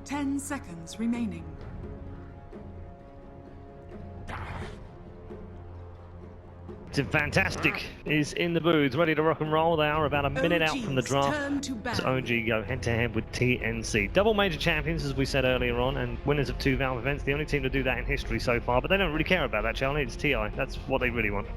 10 seconds remaining. Fantastic is in the booths, ready to rock and roll. They are about a minute out from the draft. So OG go head-to-head with TNC. Double major champions, as we said earlier on, and winners of 2 Valve events. The only team to do that in history so far, but they don't really care about that, Charlie. It's TI. That's what they really want.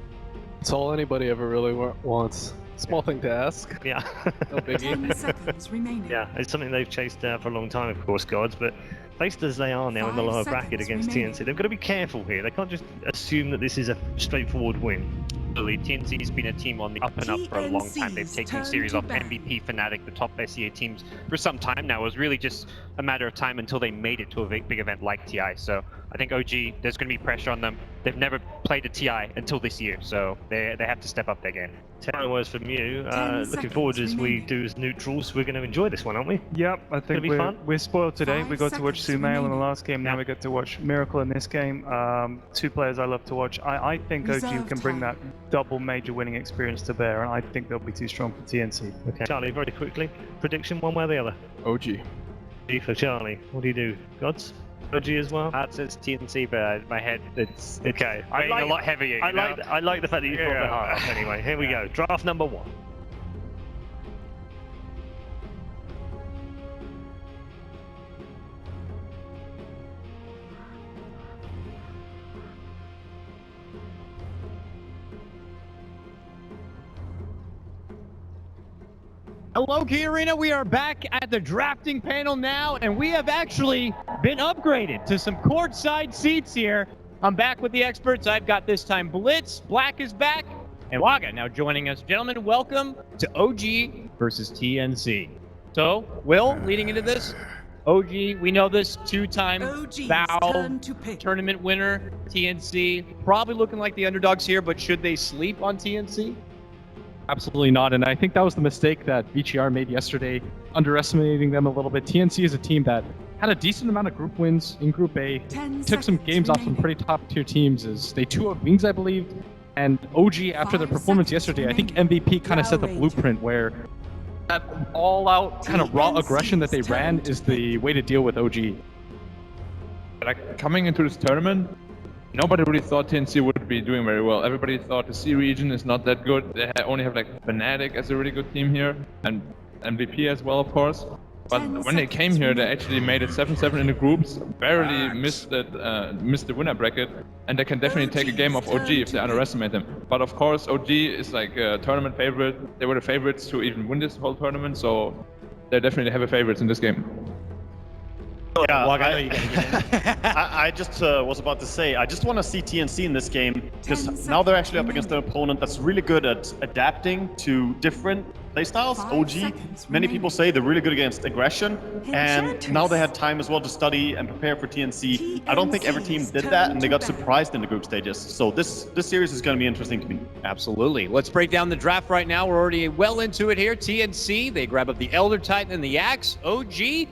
It's all anybody ever really wants. Small thing to ask. Yeah. No biggie. 10 seconds remaining. Yeah, it's something they've chased for a long time, of course, gods, but faced as they are now in the lower bracket against TNC, they've got to be careful here. They can't just assume that this is a straightforward win. TNC's been a team on the up and up for a long time. They've taken series off MVP, Fnatic, the top SEA teams for some time now. It was really just a matter of time until they made it to a big event like TI. So I think OG, there's going to be pressure on them. They've never played a TI until this year, so they have to step up their game. 10 words from you. Looking forward as we do as neutrals. We're going to enjoy this one, aren't we? Yep, I think we're spoiled today. We got to watch Sumail in the last game. Now we get to watch Miracle in this game. 2 players I love to watch. I think OG can bring that double major winning experience to bear, and I think they'll be too strong for TNC. Okay, Charlie, very quickly, prediction one way or the other? OG. G for Charlie. What do you do? Gods? OG as well? It says TNC, but my head, it's okay. I like a lot heavier. I like the fact that you brought the heart up anyway. Here we go. Draft number 1. Hello, Key Arena. We are back at the drafting panel now, and we have actually been upgraded to some courtside seats here. I'm back with the experts. I've got this time Blitz, Black is back, and Waga now joining us. Gentlemen, welcome to OG versus TNC. So, Will, leading into this, OG, we know this, 2-time Valve tournament winner, TNC, probably looking like the underdogs here, but should they sleep on TNC? Absolutely not, and I think that was the mistake that VGR made yesterday, underestimating them a little bit. TNC is a team that had a decent amount of group wins in Group A, took some games off some pretty top-tier teams. As they 2-0 Wings, I believe, and OG, after their performance yesterday, I think MVP kind of set the blueprint where that all-out kind of raw aggression that they ran is the way to deal with OG. Like, coming into this tournament, nobody really thought TNC would be doing very well. Everybody thought the C region is not that good. They only have like Fnatic as a really good team here, and MVP as well, of course. But when they came here, they actually made it 7-7 in the groups, barely missed the winner bracket, and they can definitely take a game off OG if they underestimate them. But of course, OG is like a tournament favorite. They were the favorites to even win this whole tournament, so they definitely have a favorites in this game. Yeah, I just was about to say, I just want to see TNC in this game, because now they're actually up against an opponent that's really good at adapting to different playstyles. OG, many people say they're really good against aggression, and now they had time as well to study and prepare for TNC. I don't think every team did that, and they got surprised in the group stages. So this series is going to be interesting to me. Absolutely. Let's break down the draft right now. We're already well into it here. TNC, they grab up the Elder Titan and the Axe. OG,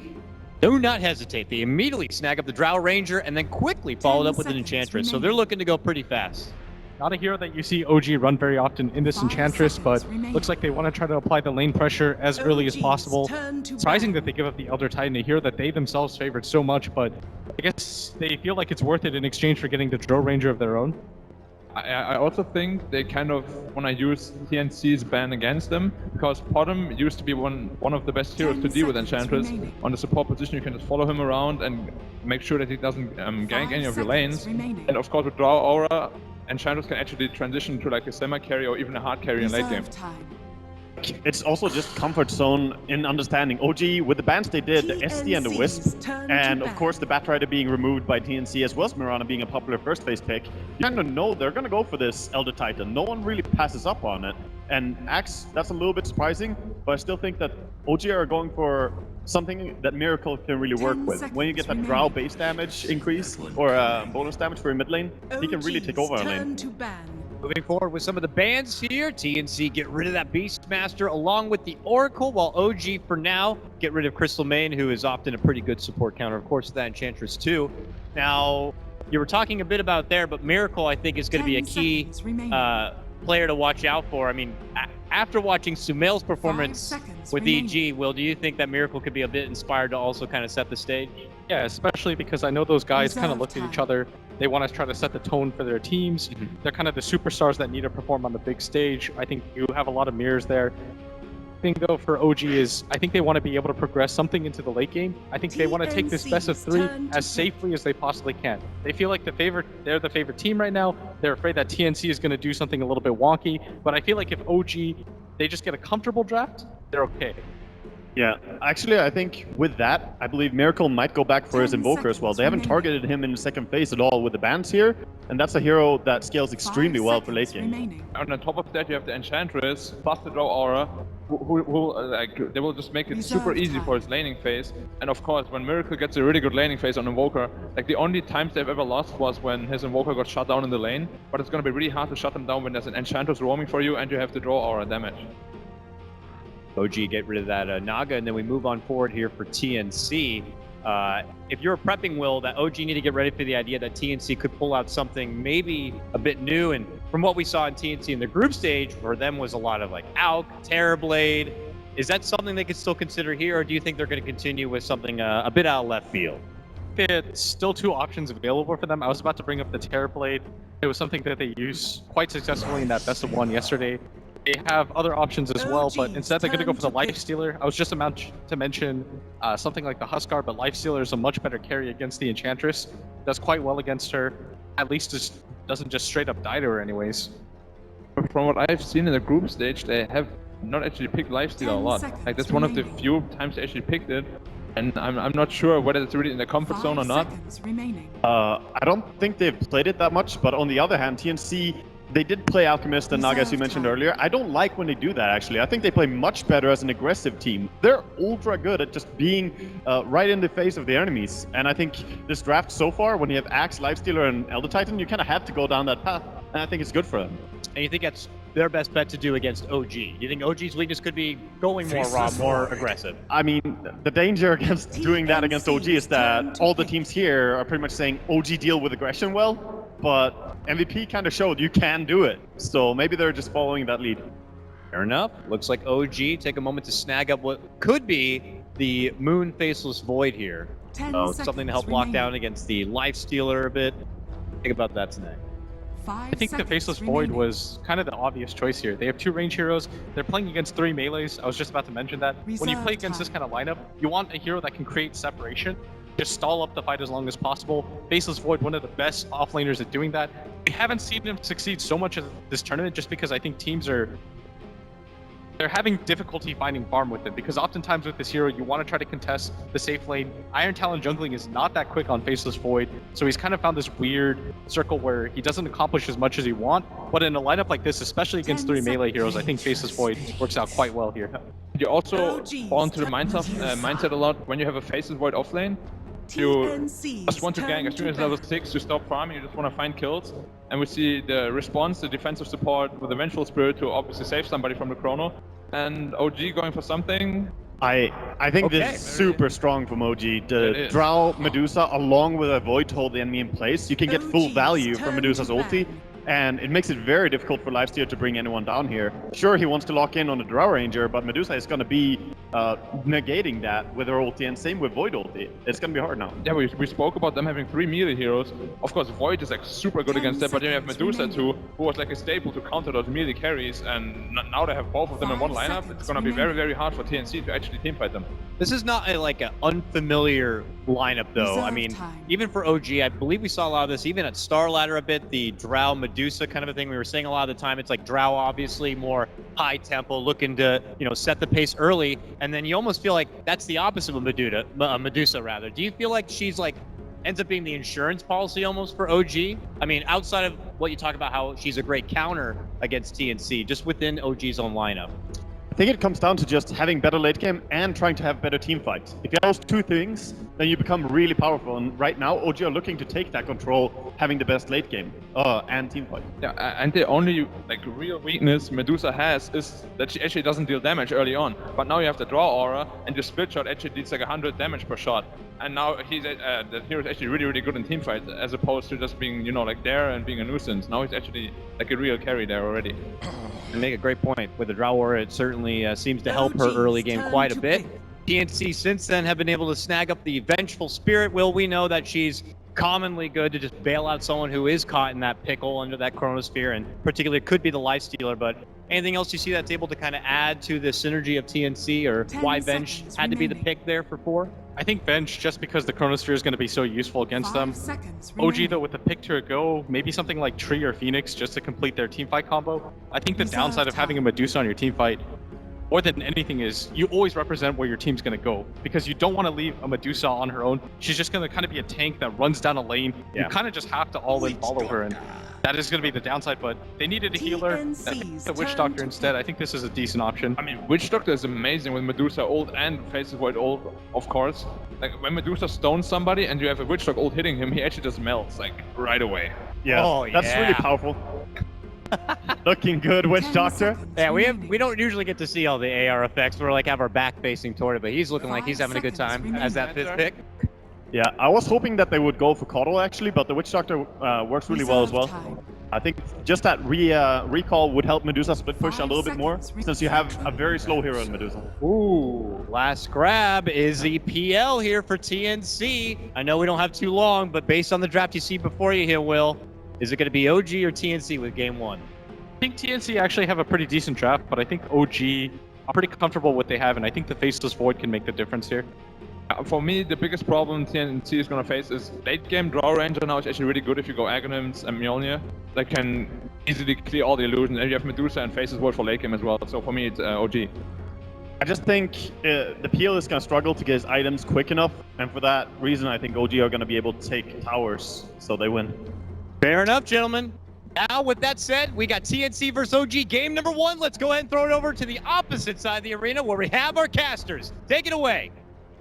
do not hesitate. They immediately snag up the Drow Ranger and then quickly followed up with an Enchantress. So they're looking to go pretty fast. Not a hero that you see OG run very often in this Enchantress, but looks like they want to try to apply the lane pressure as early as possible. Surprising that they give up the Elder Titan, a hero that they themselves favored so much, but I guess they feel like it's worth it in exchange for getting the Drow Ranger of their own. I also think they kind of want to use TNC's ban against them, because Potom used to be one of the best heroes to deal with Enchantress. On the support position, you can just follow him around and make sure that he doesn't gank any of your lanes. And of course, with Draw Aura, Enchantress can actually transition to like a semi-carry or even a hard carry in late game. It's also just comfort zone in understanding. OG, with the bans they did, the SD and the Wisp, and of course the Batrider being removed by TNC, as well as Mirana being a popular first phase pick, you kind of know they're going to go for this Elder Titan. No one really passes up on it. And Axe, that's a little bit surprising, but I still think that OG are going for something that Miracle can really work with. When you get that Drow base damage increase, or bonus damage for your mid lane, he can really take over a lane. Moving forward with some of the bans here, TNC get rid of that Beastmaster along with the Oracle, while OG for now get rid of Crystal Main, who is often a pretty good support counter, of course, that Enchantress too. Now, you were talking a bit about there, but Miracle I think is going to be a key player to watch out for? I mean, after watching Sumail's performance with EG, Will, do you think that Miracle could be a bit inspired to also kind of set the stage? Yeah, especially because I know those guys kind of look at each other. They want to try to set the tone for their teams. They're kind of the superstars that need to perform on the big stage. I think you have a lot of mirrors there. The thing though for OG is I think they want to be able to progress something into the late game. I think they want to take this best of 3 as safely as they possibly can. They feel like they're the favorite team right now. They're afraid that TNC is going to do something a little bit wonky, but I feel like if OG, they just get a comfortable draft, they're okay. Yeah, actually, I think with that, I believe Miracle might go back for his Invoker as well. They haven't targeted him in the second phase at all with the bans here, and that's a hero that scales extremely well for late game. And on top of that, you have the Enchantress, plus the Draw Aura, who they will just make it super easy for his laning phase. And of course, when Miracle gets a really good laning phase on Invoker, like the only times they've ever lost was when his Invoker got shut down in the lane, but it's going to be really hard to shut them down when there's an Enchantress roaming for you and you have the Draw Aura damage. OG get rid of that Naga, and then we move on forward here for TNC. If you're prepping, Will, that OG need to get ready for the idea that TNC could pull out something maybe a bit new, and from what we saw in TNC in the group stage, for them was a lot of like Alk, Terrorblade. Is that something they could still consider here, or do you think they're going to continue with something a bit out of left field? It's still 2 options available for them. I was about to bring up the Terrorblade. It was something that they used quite successfully in that best of 1 yesterday. They have other options as well, but instead they're going to go for the Lifestealer. I was just about to mention something like the Huskar, but Lifestealer is a much better carry against the Enchantress. Does quite well against her. At least just doesn't just straight up die to her anyways. From what I've seen in the group stage, they have not actually picked Lifestealer a lot. Like that's one of the few times they actually picked it. And I'm not sure whether it's really in the comfort zone or not. I don't think they've played it that much, but on the other hand, TNC, they did play Alchemist and Naga, as you mentioned earlier. I don't like when they do that, actually. I think they play much better as an aggressive team. They're ultra good at just being right in the face of the enemies. And I think this draft so far, when you have Axe, Lifestealer, and Elder Titan, you kind of have to go down that path. And I think it's good for them. And you think that's their best bet to do against OG? You think OG's weakness could be going more raw, more aggressive? I mean, the danger against doing that against OG is that all the teams here are pretty much saying OG deal with aggression well. But MVP kind of showed you can do it. So maybe they're just following that lead. Fair enough. Looks like OG take a moment to snag up what could be the Moon Faceless Void here. Something to help lock down against the Lifestealer a bit. Think about that tonight. I think the Faceless Void was kind of the obvious choice here. They have 2 range heroes. They're playing against 3 melees. I was just about to mention that. When you play against this kind of lineup, you want a hero that can create separation. Just stall up the fight as long as possible. Faceless Void, one of the best offlaners at doing that. We haven't seen him succeed so much in this tournament just because I think teams they're having difficulty finding farm with it, because oftentimes with this hero, you want to try to contest the safe lane. Iron Talon jungling is not that quick on Faceless Void, so he's kind of found this weird circle where he doesn't accomplish as much as he wants. But in a lineup like this, especially against 3 melee heroes, I think Faceless Void works out quite well here. You also fall into the mindset a lot when you have a Faceless Void offlane. You just want to gank. As soon as level 6, you stop farming, you just want to find kills. And we see the response, the defensive support with the Vengeful Spirit to obviously save somebody from the Chrono. And OG going for something. I think this is super strong from OG. The Drow Medusa along with a Void to hold the enemy in place. You can get full value from Medusa's ulti. And it makes it very difficult for Lifestealer to bring anyone down here. Sure, he wants to lock in on the Drow Ranger, but Medusa is going to be negating that with her ulti, and same with Void ulti. It's going to be hard now. Yeah, we spoke about them having 3 melee heroes. Of course, Void is like super good against that, but then you have Medusa too, who was like a staple to counter those melee carries, and now they have both of them in one lineup. It's going to be very, very hard for TNC to actually teamfight them. This is not like an unfamiliar lineup, though. I mean, even for OG, I believe we saw a lot of this even at Star Ladder a bit, the Drow Medusa kind of a thing. We were saying a lot of the time, it's like Drow, obviously, more high tempo, looking to, set the pace early. And then you almost feel like that's the opposite of Medusa, rather. Do you feel like she's like, ends up being the insurance policy almost for OG? I mean, outside of what you talk about how she's a great counter against TNC, just within OG's own lineup. I think it comes down to just having better late game and trying to have better team fights. If you have those 2 things, then you become really powerful. And right now, OG are looking to take that control, having the best late game and team fight. Yeah, and the only like real weakness Medusa has is that she actually doesn't deal damage early on. But now you have the draw aura, and the split shot actually deals like 100 damage per shot. And now the hero is actually really good in team fights, as opposed to just being, you know, like there and being a nuisance. Now he's actually like a real carry there already. You make a great point. With the draw aura, it certainly seems to help her early game quite a bit. TNC since then have been able to snag up the Vengeful Spirit. Will we know that she's commonly good to just bail out someone who is caught in that pickle under that Chronosphere, and particularly could be the Lifestealer. But anything else you see that's able to kind of add to the synergy of TNC, or why Venge had to be the pick there for 4? I think Venge, just because the Chronosphere is going to be so useful against them. OG, though, with the pick to go, maybe something like Tree or Phoenix just to complete their teamfight combo. I think the downside of having a Medusa on your teamfight, more than anything, is you always represent where your team's going to go, because you don't want to leave a Medusa on her own. She's just going to kind of be a tank that runs down a lane. You kind of just have to all-in follow her, and that is going to be the downside. But they needed a healer. The Witch Doctor instead. I think this is a decent option. I mean, Witch Doctor is amazing with Medusa ult and Faces Void ult, of course. Like, when Medusa stones somebody and you have a Witch Doctor ult hitting him, he actually just melts, like, right away. Yeah, that's really powerful. Looking good, Witch Doctor. Yeah, we don't usually get to see all the AR effects. We're like have our back facing toward it, but he's looking like he's having a good time as that 5th pick. Yeah, I was hoping that they would go for Coddle actually, but the Witch Doctor works really well as well. I think just that recall would help Medusa split push a little bit more, since you have a very slow hero in Medusa. Ooh, last grab is EPL here for TNC. I know we don't have too long, but based on the draft you see before you here, Will, is it going to be OG or TNC with game 1? I think TNC actually have a pretty decent draft, but I think OG are pretty comfortable with what they have, and I think the Faceless Void can make the difference here. For me, the biggest problem TNC is going to face is late game draw ranger now is actually really good if you go Aghanims and Mjolnir. They can easily clear all the illusions, and you have Medusa and Faceless Void for late game as well, so for me it's OG. I just think the PL is going to struggle to get his items quick enough, and for that reason I think OG are going to be able to take towers, so they win. Fair enough, gentlemen. Now, with that said, we got TNC versus OG game number 1. Let's go ahead and throw it over to the opposite side of the arena where we have our casters. Take it away.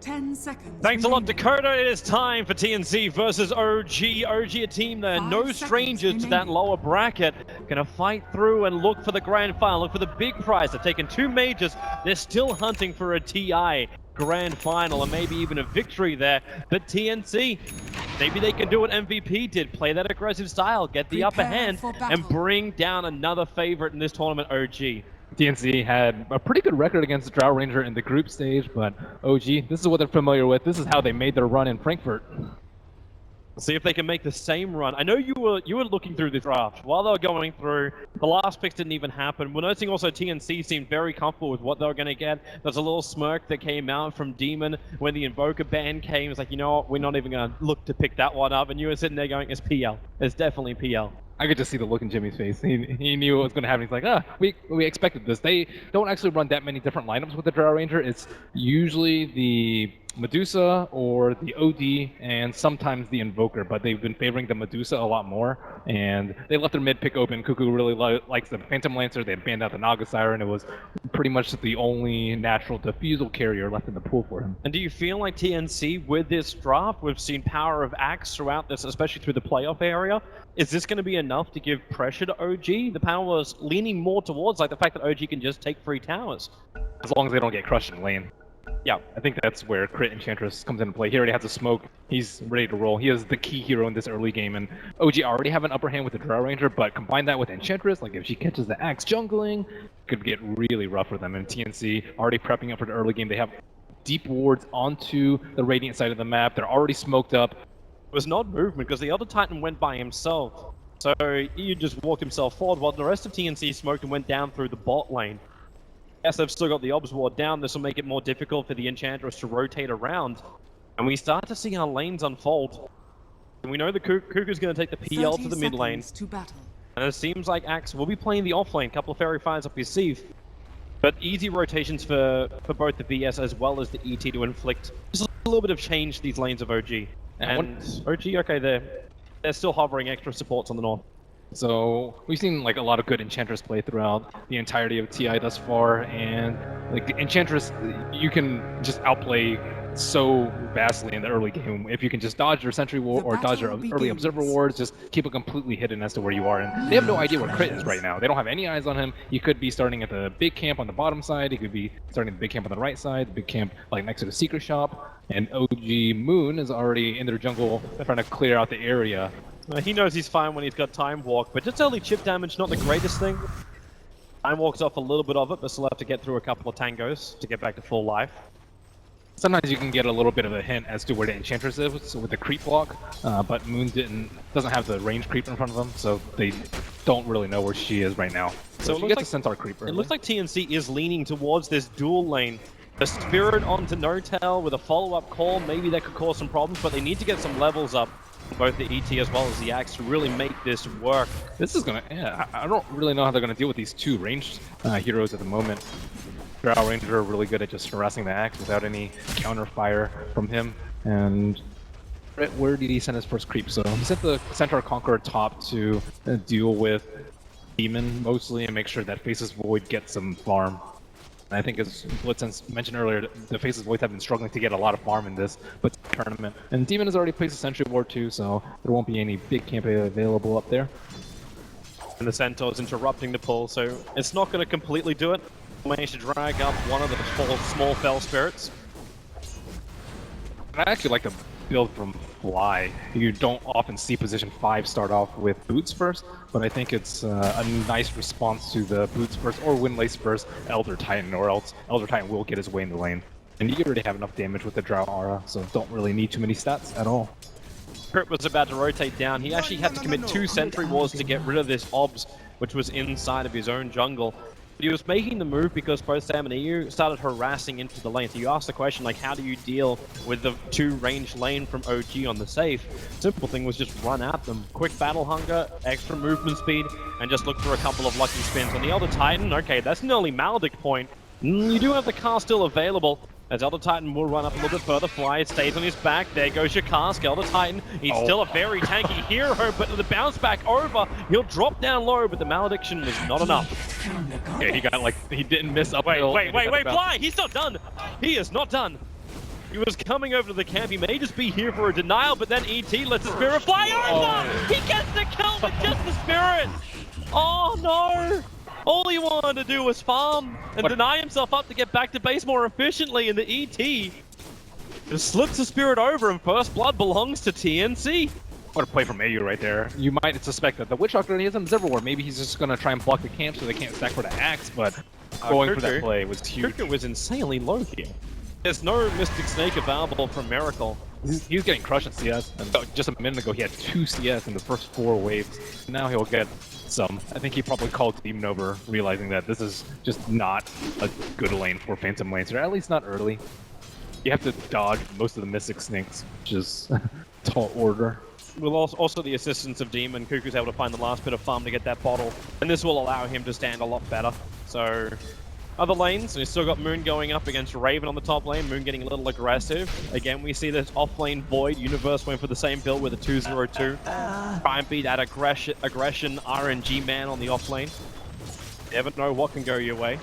10 seconds. Thanks a lot, Dakota. It is time for TNC versus OG. OG, a team that are no strangers to that lower bracket. Gonna fight through and look for the grand final, look for the big prize. They've taken 2 majors. They're still hunting for a TI grand final and maybe even a victory there. But TNC, maybe they can do what MVP did, play that aggressive style, get the upper hand, and bring down another favorite in this tournament, OG. TNC had a pretty good record against the Drow Ranger in the group stage, but OG, this is what they're familiar with. This is how they made their run in Frankfurt. See if they can make the same run. I know you were looking through the draft while they were going through. The last picks didn't even happen. We're noticing also TNC seemed very comfortable with what they were going to get. There's a little smirk that came out from Demon when the Invoker ban came. It's like, you know what, we're not even going to look to pick that one up. And you were sitting there going, it's PL. It's definitely PL. I could just see the look in Jimmy's face. He knew what was going to happen. He's like, we expected this. They don't actually run that many different lineups with the Drow Ranger. It's usually the Medusa or the OD and sometimes the Invoker, but they've been favoring the Medusa a lot more. And they left their mid pick open. Cuckoo really likes the Phantom Lancer. They banned out the Naga Siren. It was pretty much the only natural defusal carrier left in the pool for him. And do you feel like TNC with this draft, we've seen power of Axe throughout this, especially through the playoff area? Is this going to be enough to give pressure to OG? The panel was leaning more towards like the fact that OG can just take 3 towers. As long as they don't get crushed in lane. Yeah, I think that's where Crit Enchantress comes into play. He already has a smoke. He's ready to roll. He is the key hero in this early game, and OG already have an upper hand with the Drow Ranger, but combine that with Enchantress, like if she catches the Axe jungling, could get really rough for them. And TNC already prepping up for the early game. They have deep wards onto the Radiant side of the map. They're already smoked up. It was not movement because the other Titan went by himself. So he just walked himself forward while the rest of TNC smoked and went down through the bot lane. Yes, they've still got the Obs Ward down. This will make it more difficult for the Enchantress to rotate around. And we start to see our lanes unfold. And we know the Cuckoo's going to take the PL to the mid lane. And it seems like Axe will be playing the off lane. Couple of Fairy Fires up his sleeve. But easy rotations for both the BS as well as the ET to inflict just a little bit of change to these lanes of OG. And OG, okay, they're still hovering extra supports on the north. So we've seen like a lot of good Enchantress play throughout the entirety of TI thus far, and like Enchantress, you can just outplay so vastly in the early game. If you can just dodge your sentry ward or dodge your early observer wards, just keep it completely hidden as to where you are. And they have no idea where Crit is right now. They don't have any eyes on him. He could be starting at the big camp on the bottom side. He could be starting at the big camp on the right side, the big camp like next to the secret shop. And OG Moon is already in their jungle trying to clear out the area. He knows he's fine when he's got Time Walk, but just early chip damage, not the greatest thing. Time Walks off a little bit of it, but still have to get through a couple of tangos to get back to full life. Sometimes you can get a little bit of a hint as to where the Enchantress is with the creep block, but Moon doesn't have the range creep in front of them, so they don't really know where she is right now. So it you get the Centaur creep early. It looks like TNC is leaning towards this dual lane. A Spirit onto No-Tail with a follow-up call, maybe that could cause some problems, but they need to get some levels up, both the ET as well as the Axe, to really make this work. This is gonna, yeah, I don't really know how they're gonna deal with these two ranged heroes at the moment. Drow Ranger are really good at just harassing the Axe without any counter fire from him. And where did he send his first creep? So he sent the Centaur Conqueror top to deal with Demon mostly and make sure that Faceless Void gets some farm. And I think as Blitz mentioned earlier, the Faceless Voids have been struggling to get a lot of farm in this tournament. And Demon has already placed a Sentry Ward too, so there won't be any big camp available up there. And the Centaur's interrupting the pull, so it's not going to completely do it. Managed to drag up one of the small Fell Spirits. I actually like to build from Fly. You don't often see position 5 start off with Boots first, but I think it's a nice response to the Boots first or Windlace first Elder Titan, or else Elder Titan will get his way in the lane. And you already have enough damage with the Drow Aura, so don't really need too many stats at all. Crit was about to rotate down. He actually had to commit 2 Sentry Wars to get rid of this Obs, which was inside of his own jungle. But he was making the move because both Sam and EU started harassing into the lane. So you asked the question, like, how do you deal with the 2 range lane from OG on the safe? Simple thing was just run at them. Quick battle hunger, extra movement speed, and just look for a couple of lucky spins. On the Elder Titan, okay, that's an early Maledict point. You do have the car still available, as Elder Titan will run up a little bit further. Fly stays on his back. There goes your cask. Elder Titan, he's still a very tanky hero, but the bounce back over, he'll drop down low, but the Malediction was not enough. Yeah, he got he didn't miss uphill. Wait, Fly, he's not done. He is not done. He was coming over to the camp. He may just be here for a denial, but then ET lets the Spirit fly over. He gets the kill with just the Spirit. Oh no. All he wanted to do was farm and deny himself up to get back to base more efficiently, and the ET just slips the Spirit over, and first blood belongs to TNC. What a play from AU right there. You might suspect that the Witch Doctor, he has an Observer Ward. Maybe he's just going to try and block the camp so they can't stack for the Axe, but going for that play was huge. Kirker was insanely low here. There's no Mystic Snake available from Miracle. He's getting crushed at CS, and just a minute ago he had 2 CS in the first 4 waves. Now he'll get some. I think he probably called Demon over, realizing that this is just not a good lane for Phantom Lanes, or at least not early. You have to dodge most of the Mystic Snakes, which is tall order. With also the assistance of Demon, Kuku's able to find the last bit of farm to get that bottle, and this will allow him to stand a lot better. So, other lanes, we've still got Moon going up against Raven on the top lane, Moon getting a little aggressive. Again, we see this off-lane Void. Universe went for the same build with a 2-0-2. Try and beat that aggression RNG man on the off-lane. You never know what can go your way.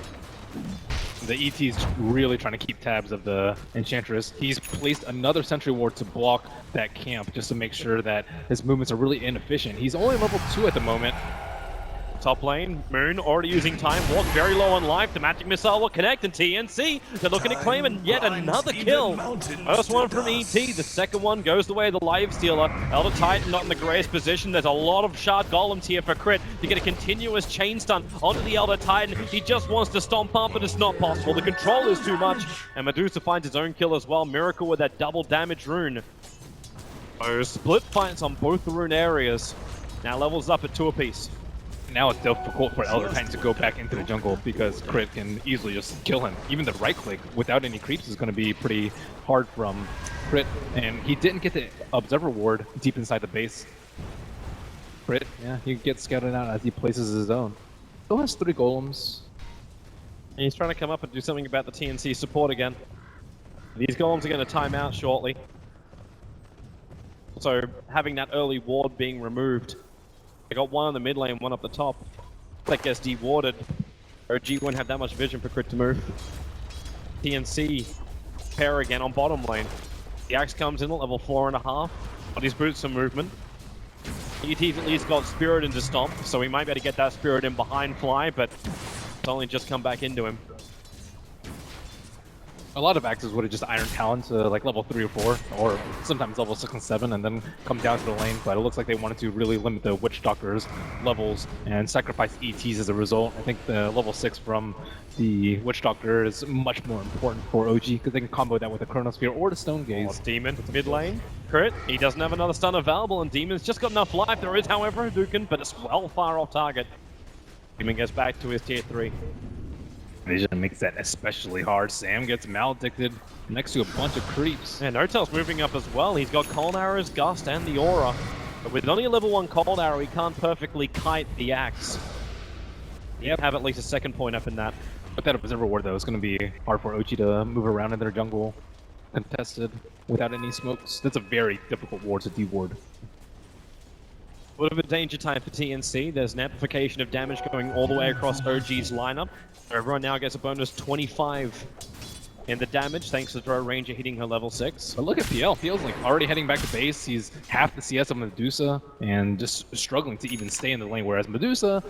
The ET's really trying to keep tabs of the Enchantress. He's placed another Sentry Ward to block that camp just to make sure that his movements are really inefficient. He's only level 2 at the moment. Top lane, Moon already using Time Walk, very low on life. The Magic Missile will connect, and TNC, they're looking at claiming yet another kill. First one from ET, the second one goes the way of the Life Stealer. Elder Titan not in the greatest position. There's a lot of Shard Golems here for Crit to get a continuous chain stun onto the Elder Titan. He just wants to stomp up, but it's not possible. The control is too much, and Medusa finds his own kill as well. Miracle with that double damage rune. So split fights on both the rune areas. Now levels up at 2 apiece. Now it's difficult for Elder Titan to go back into the jungle because Crit can easily just kill him. Even the right click without any creeps is going to be pretty hard from Crit. And he didn't get the Observer Ward deep inside the base. Crit, yeah, he gets scouted out as he places his own. Still has 3 golems. And he's trying to come up and do something about the TNC support again. These golems are going to time out shortly. So having that early ward being removed. I got one on the mid lane, one up the top. That gets de-warded. OG won't have that much vision for Crit to move. TNC repair again on bottom lane. The Axe comes in at level 4.5. But he's boots some movement. ET's at least got Spirit into Stomp, so we might be able to get that Spirit in behind Fly, but it's only just come back into him. A lot of axes would have just Iron Talon to like level 3 or 4, or sometimes level 6 and 7, and then come down to the lane. But it looks like they wanted to really limit the Witch Doctor's levels and sacrifice ETs as a result. I think the level 6 from the Witch Doctor is much more important for OG because they can combo that with a Chronosphere or the Stone Gaze. Demon mid lane. Crit. He doesn't have another stun available, and Demon's just got enough life. There is, however, a Hadouken, but it's well far off target. Demon gets back to his tier 3. Vision makes that especially hard. Sam gets maledicted next to a bunch of creeps. And Notel's moving up as well. He's got Cold Arrows, Gust, and the Aura. But with only a level 1 Cold Arrow, he can't perfectly kite the Axe. Yep. Have at least a second point up in that. But that Observer Ward, though, is going to be hard for OG to move around in their jungle contested without any smokes. That's a very difficult ward to de-ward. A bit of a danger time for TNC. There's an amplification of damage going all the way across OG's lineup. Everyone now gets a bonus 25 in the damage thanks to the Throw Ranger hitting her level 6. But look at PL. PL's like already heading back to base. He's half the CS of Medusa and just struggling to even stay in the lane, whereas Medusa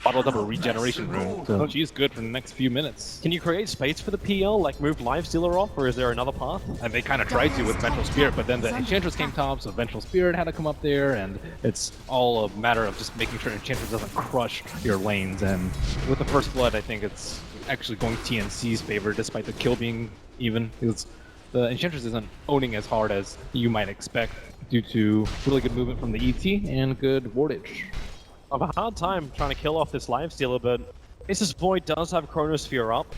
bottled up a regeneration rune. So she's good for the next few minutes. Can you create space for the PL, like move Lifestealer off, or is there another path? And they kind of tried to with Vengeful Spirit, but then the Enchantress came top, so Vengeful Spirit had to come up there, and it's all a matter of just making sure Enchantress doesn't crush your lanes. And with the First Blood, I think it's actually going TNC's favor, despite the kill being even, because the Enchantress isn't owning as hard as you might expect due to really good movement from the ET and good wardage. I have a hard time trying to kill off this Lifestealer, but Aces Void does have Chronosphere up.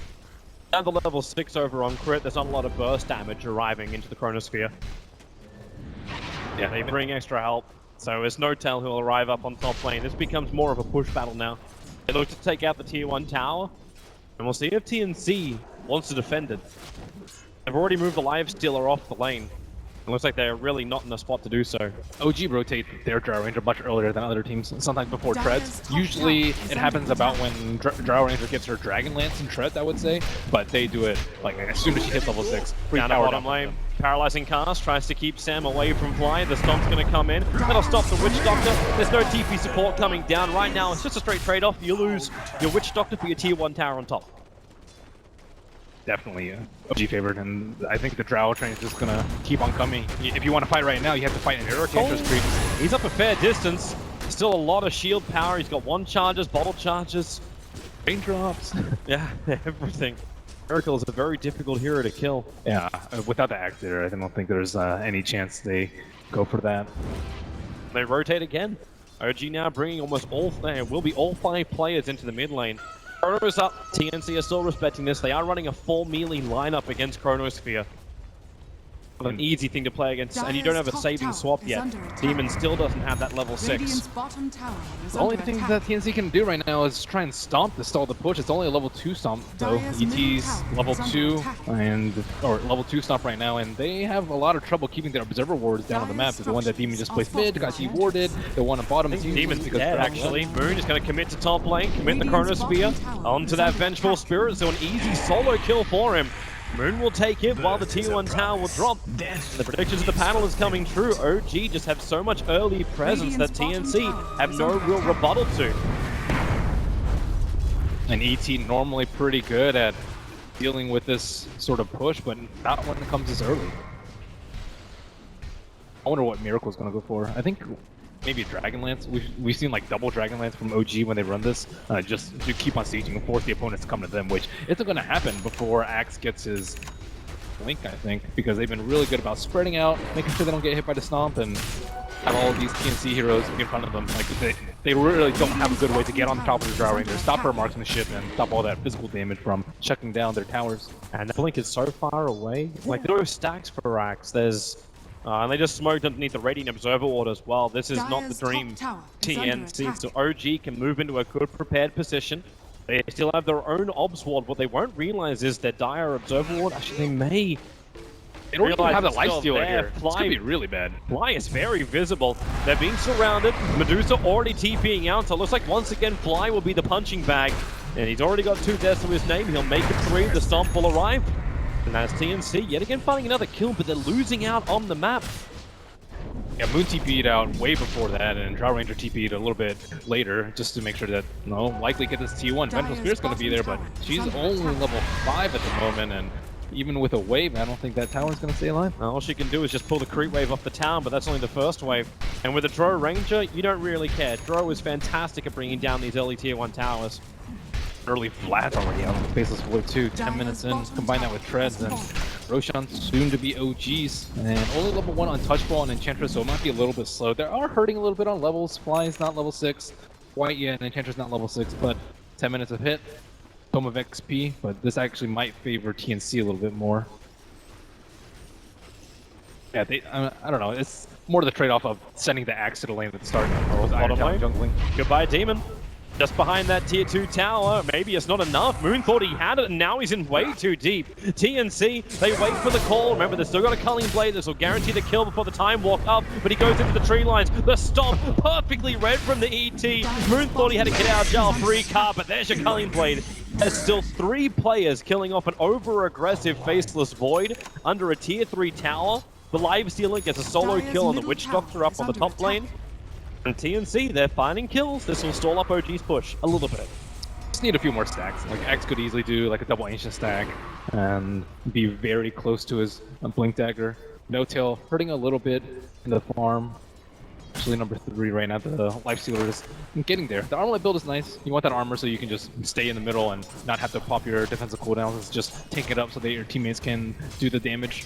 Down to level 6 over on crit, there's not a lot of burst damage arriving into the Chronosphere. Yeah, they bring extra help, so it's Notel who will arrive up on top lane. This becomes more of a push battle now. They look to take out the tier 1 tower, and we'll see if TNC wants to defend it. They've already moved the Lifestealer off the lane. It looks like they're really not in a spot to do so. OG rotate their Drow Ranger much earlier than other teams, sometimes before treads. Usually it happens about when Drow Ranger gets her Dragon Lance and treads, I would say, but they do it like as soon as she hits level 6. Down the bottom lane. Paralyzing cast tries to keep Sam away from Fly. The Stomp's going to come in. That'll stop the Witch Doctor. There's no TP support coming down right now. It's just a straight trade-off. You lose your Witch Doctor for your tier 1 tower on top. Definitely OG favored, and I think the Drow train is just gonna keep on coming. If you want to fight right now, you have to fight an Enchantress creep. He's up a fair distance. Still a lot of shield power. He's got 1 charges, bottle charges, raindrops. Yeah, everything. Miracle is a very difficult hero to kill. Yeah, without the axe there, I don't think there's any chance they go for that. They rotate again. OG now bringing almost all, will be all 5 players into the mid lane. Chrono's up. TNC are still respecting this. They are running a full melee lineup against Chronosphere. An easy thing to play against, and you don't have a saving swap yet. Demon still doesn't have that level 6. The only thing that TNC can do right now is try and stomp to stall the push. It's only a level 2 stomp, though. ET's level 2 or level 2 stomp right now, and they have a lot of trouble keeping their observer wards down on the map. The one that Demon just placed mid got de-warded. The one on bottom is Demon's dead, actually. Moon is going to commit to top lane, commit the Chronosphere onto that Vengeful Spirit, so an easy solo kill for him. Moon will take it while the tier 1 tower will drop. The predictions of the panel is coming true. OG just have so much early presence that TNC have no real rebuttal to. And ET normally pretty good at dealing with this sort of push, but not when it comes this early. I wonder what Miracle's going to go for. I think maybe a Dragon Lance. We've seen like double Dragon Lance from OG when they run this, just to keep on sieging and force the opponents to come to them, which isn't going to happen before Axe gets his blink, I think, because they've been really good about spreading out, making sure they don't get hit by the Stomp, and have all of these TNC heroes in front of them. Like they really don't have a good way to get on the top of the Drow Ranger, stop her marksmanship, and stop all that physical damage from shutting down their towers. And the blink is so far away. Like there are stacks for Axe. There's and they just smoked underneath the Radiant Observer Ward as well. This is not the dream TNC, so OG can move into a good prepared position. They still have their own Obs Ward. What they won't realize is their Dire Observer Ward, actually they don't even have the Lifestealer here. It's gonna be really bad. Fly is very visible. They're being surrounded. Medusa already TPing out, so it looks like once again Fly will be the punching bag. And he's already got 2 deaths to his name. He'll make it 3. The Stomp will arrive. And that's TNC yet again finding another kill, but they're losing out on the map. Yeah, Moon TP'd out way before that, and Drow Ranger TP'd a little bit later, just to make sure that, likely get this T1. Vengeful Spirit's going to be there, but she's only level 5 at the moment, and even with a wave, I don't think that tower's going to stay alive. All she can do is just pull the creep wave off the town, but that's only the first wave. And with a Drow Ranger, you don't really care. Drow is fantastic at bringing down these early tier 1 towers. Early flat already out on the Faceless Void too. 10 minutes in, combine that with Treads, and Roshan soon to be OGs. And only level 1 on Touchball and Enchantress, so it might be a little bit slow. They are hurting a little bit on levels. Fly's not level 6. White, yeah, and Enchantress not level 6, but 10 minutes of hit. Tome of XP, but this actually might favor TNC a little bit more. Yeah, I don't know. It's more the trade-off of sending the axe to the lane at the start. Bottom lane. Jungling. Goodbye, Demon. Just behind that tier 2 tower. Maybe it's not enough. Moon thought he had it, and now he's in way too deep. TNC, they wait for the call. Remember, they've still got a Culling Blade. This will guarantee the kill before the time walk up, but he goes into the tree lines. The stop, perfectly read from the ET. Moon thought he had to get out of jail free car, but there's your Culling Blade. There's still 3 players killing off an over-aggressive Faceless Void under a tier 3 tower. The Live Stealer gets a solo kill on the Witch Doctor up on the top lane. And TNC, they're finding kills. This will stall up OG's push a little bit. Just need a few more stacks. Like X could easily do like a double ancient stack and be very close to his Blink Dagger. No Tail hurting a little bit in the farm. Actually number 3 right now, the Life Stealer is getting there. The Armlet build is nice. You want that armor so you can just stay in the middle and not have to pop your defensive cooldowns. It's just take it up so that your teammates can do the damage.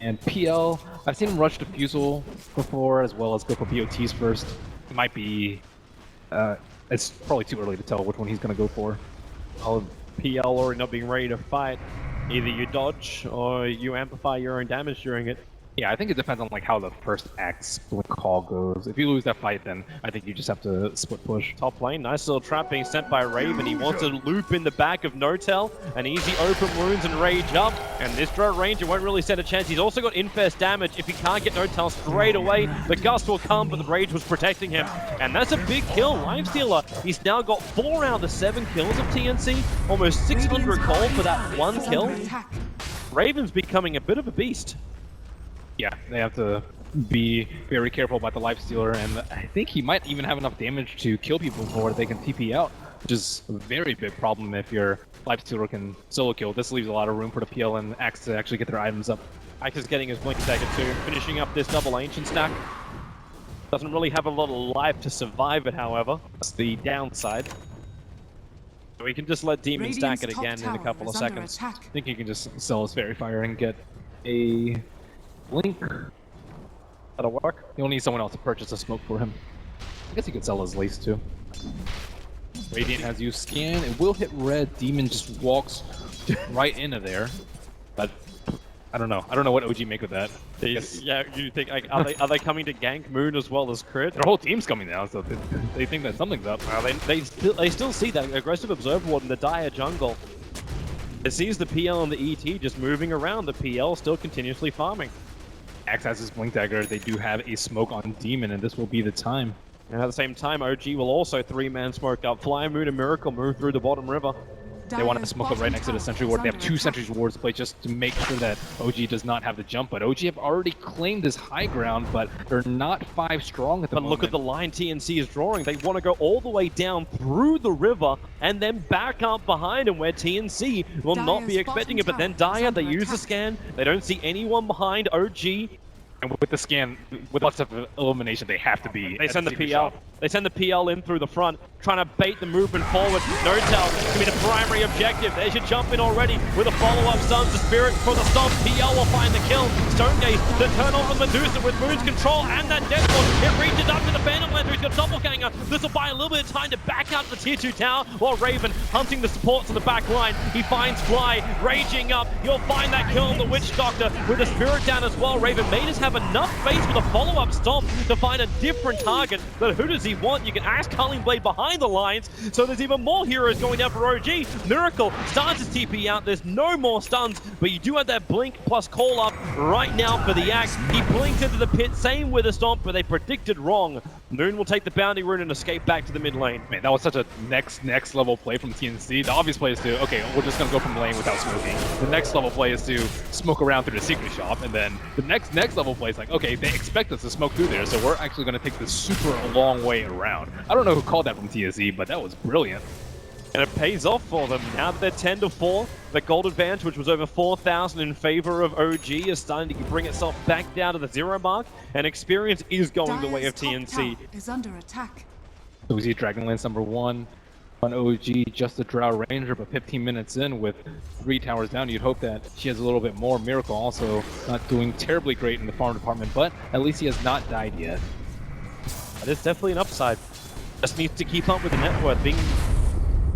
And PL, I've seen him rush Diffusal before, as well as go for BOTs first. It might be, it's probably too early to tell which one he's going to go for. Oh, PL already not being ready to fight. Either you dodge or you amplify your own damage during it. Yeah, I think it depends on like how the first axe split call goes. If you lose that fight, then I think you just have to split push. Top lane, nice little trap being sent by Raven. He wants to loop in the back of Notel. An easy open wounds and rage up. And this Drow Ranger won't really stand a chance. He's also got infest damage. If he can't get Notel straight away, the gust will come, but the rage was protecting him. And that's a big kill. Lifestealer, he's now got 4 out of the 7 kills of TNC. Almost 600 gold for that 1 kill. Raven's becoming a bit of a beast. Yeah, they have to be very careful about the Lifestealer, and I think he might even have enough damage to kill people before they can TP out, which is a very big problem if your Lifestealer can solo kill. This leaves a lot of room for the PL and Axe to actually get their items up. Axe is getting his Blink Dagger too, finishing up this double Ancient stack. Doesn't really have a lot of life to survive it, however. That's the downside. We can just let Demon stack it again in a couple of seconds. I think he can just sell his Fairy Fire and get a Blink. That'll work. He'll need someone else to purchase a smoke for him. I guess he could sell his Lace too. Radiant has used Scan. It will hit red. Demon just walks right into there. But I don't know. I don't know what OG make of that. Yeah, you think like are they coming to gank Moon as well as crit? Their whole team's coming now, so they think that something's up. Well, they still see that aggressive Observer Ward in the dire jungle. It sees the PL and the ET just moving around. The PL still continuously farming. Axe has his Blink Dagger. They do have a smoke on Demon, and this will be the time. And at the same time, OG will also 3-man smoke up. Fly Moon and Miracle move through the bottom river. They want to smoke up right next to the Sentry Ward. They have 2 Sentry Wards to play just to make sure that OG does not have the jump. But OG have already claimed this high ground, but they're not 5 strong at the moment. But look at the line TNC is drawing. They want to go all the way down through the river and then back up behind him where TNC will not be expecting it. But then Dire, they use the scan. They don't see anyone behind OG. And with the scan, with lots of elimination, they have to be. They send the PL. They send the PL in through the front, trying to bait the movement forward. Notel to be the primary objective. There's your jump in already with a follow-up stuns. The Spirit for the stomp. PL will find the kill. Stonegaze, the turn on Medusa with Moon's control and that death one. It reaches up to the Phantom Lander. He's got doppelganger. This will buy a little bit of time to back out the tier 2 tower while Raven hunting the supports on the back line. He finds Fly raging up. You'll find that kill on the Witch Doctor with the Spirit down as well. Raven may just have enough space with a follow-up stomp to find a different target, but who does he want? You can ask Culling Blade behind the lines, so there's even more heroes going down for OG. Miracle starts his TP out, there's no more stuns, but you do have that blink plus call up right now for the Axe. He blinks into the pit, same with a stomp, but they predicted wrong. Moon will take the bounty rune and escape back to the mid lane. Man, that was such a next level play from TNC. The obvious play is to, okay, we're just gonna go from lane without smoking. The next level play is to smoke around through the secret shop, and then the next level play is like, okay, they expect us to smoke through there, so we're actually gonna take this super long way around. I don't know who called that from TNC, but that was brilliant. And it pays off for them. Now that they're 10-4, the gold advantage, which was over 4,000 in favor of OG, is starting to bring itself back down to the 0 mark, and experience is going the way of TNC. Is under attack. So we see Dragonlance #1 on OG, just a Drow Ranger, but 15 minutes in with 3 towers down, you'd hope that she has a little bit more. Miracle also not doing terribly great in the farm department, but at least he has not died yet. That is definitely an upside. Just needs to keep up with the net worth, being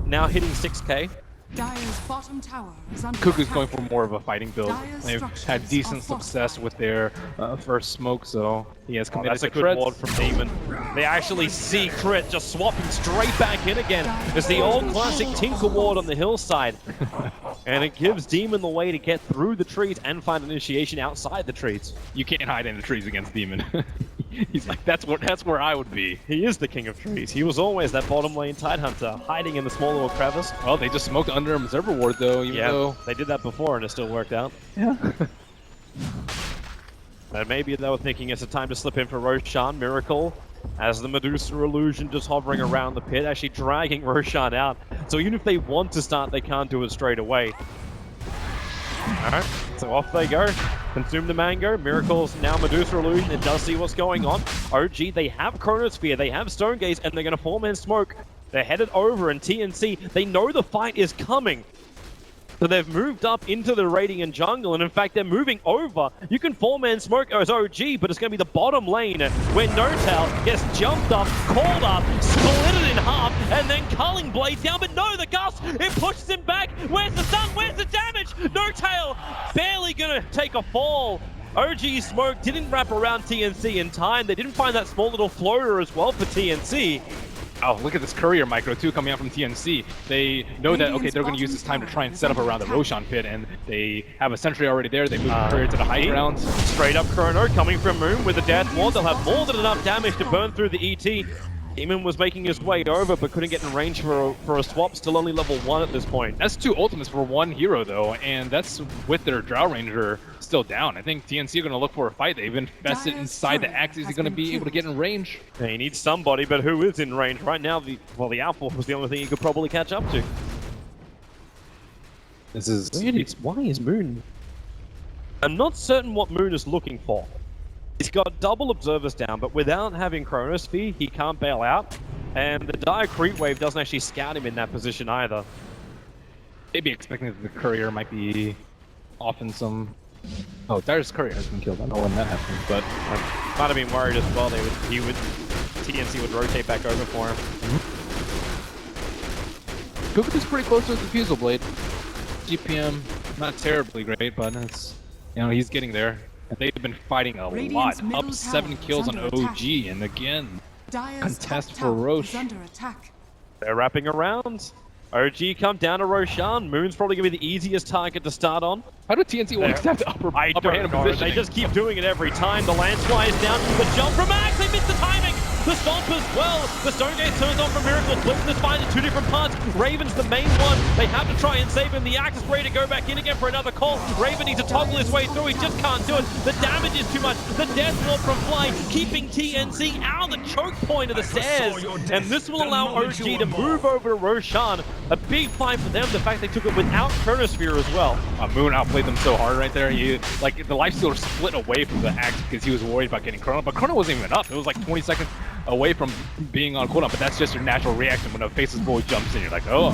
now hitting 6k. Dire's bottom tower is under Cuckoo's attack. going for more of a fighting build. Dire's They've had structures decent are success fortified. with their first smoke, so he has committed That's a to good crits. ward from Demon. They actually see crit just swapping straight back in again. It's the old classic Tinker ward on the hillside. And it gives Demon the way to get through the trees and find initiation outside the trees. You can't hide in the trees against Demon. He's like, that's where I would be. He is the king of trees. He was always that bottom lane Tidehunter, hiding in the small little crevice. Well, they just smoked under Observer Ward though, even though... They did that before and it still worked out. Yeah. And maybe they were thinking it's a time to slip in for Roshan. Miracle, as the Medusa illusion just hovering around the pit, actually dragging Roshan out. So even if they want to start, they can't do it straight away. Alright, so off they go. Consume the mango. Miracle's now Medusa illusion. It does see what's going on. OG, they have Chronosphere, they have Stone Gaze, and they're going to form in smoke. They're headed over, and TNC, they know the fight is coming. So they've moved up into the Radiant jungle, and in fact, they're moving over. You can 4-man smoke as OG, but it's going to be the bottom lane where No-Tail gets jumped up, called up, split it in half, and then Culling Blade down. But no, the Gust, it pushes him back. Where's the stun? Where's the damage? No-Tail barely going to take a fall. OG smoke didn't wrap around TNC in time. They didn't find that small little floater as well for TNC. Oh, look at this courier micro too coming out from TNC. They know that, okay, they're going to use this time to try and set up around the Roshan pit, and they have a sentry already there. They move the courier to the high ground. Straight up Chrono coming from Moon with the Death Ward. They'll have more than enough damage to burn through the ET. Demon was making his way over, but couldn't get in range for a swap. Still only level 1 at this point. That's 2 ultimates for 1 hero, though, and that's with their Drow Ranger still down. I think TNC are going to look for a fight. They've invested inside the Axe. Is he going to be able to get in range? Yeah, he needs somebody, but who is in range? Right now, the Outlaw was the only thing he could probably catch up to. This is... Why is Moon? I'm not certain what Moon is looking for. He's got double observers down, but without having Chronosphere, he can't bail out. And the Dire Creep Wave doesn't actually scout him in that position either. Maybe expecting that the courier might be off in some... Oh, Dire's courier has been killed. I don't know when that happened, but... I might have been worried as well. TNC would rotate back over for him. Cuckoo's pretty close to the Diffusal Blade. GPM, not terribly great, but it's... You know, he's getting there. They've been fighting a lot, up 7 kills on OG, and again, contest for Roche. They're wrapping around. OG come down to Roshan. Moon's probably going to be the easiest target to start on. How do TNC always have the upper hand position? They just keep doing it every time. The Landslide is down. The jump from Axe, they missed the timing. The stomp as well. The Stone Gate turns on from Miracle. Flips this fight in 2 different parts. Raven's the main one. They have to try and save him. The Axe is ready to go back in again for another call. Raven needs to toggle his way through. He just can't do it. The damage is too much. The Death Ward from Fly keeping TNC out of the choke point of the stairs. And this will allow OG to move over to Roshan. A big fight for them. The fact they took it without Chronosphere as well. Moon outplayed them so hard right there. He, like, the lifestealer split away from the Axe because he was worried about getting Chrono. But Chrono wasn't even up. It was like 20 seconds away from being on cooldown, but that's just your natural reaction when a Faceless Boy jumps in. You're like, oh,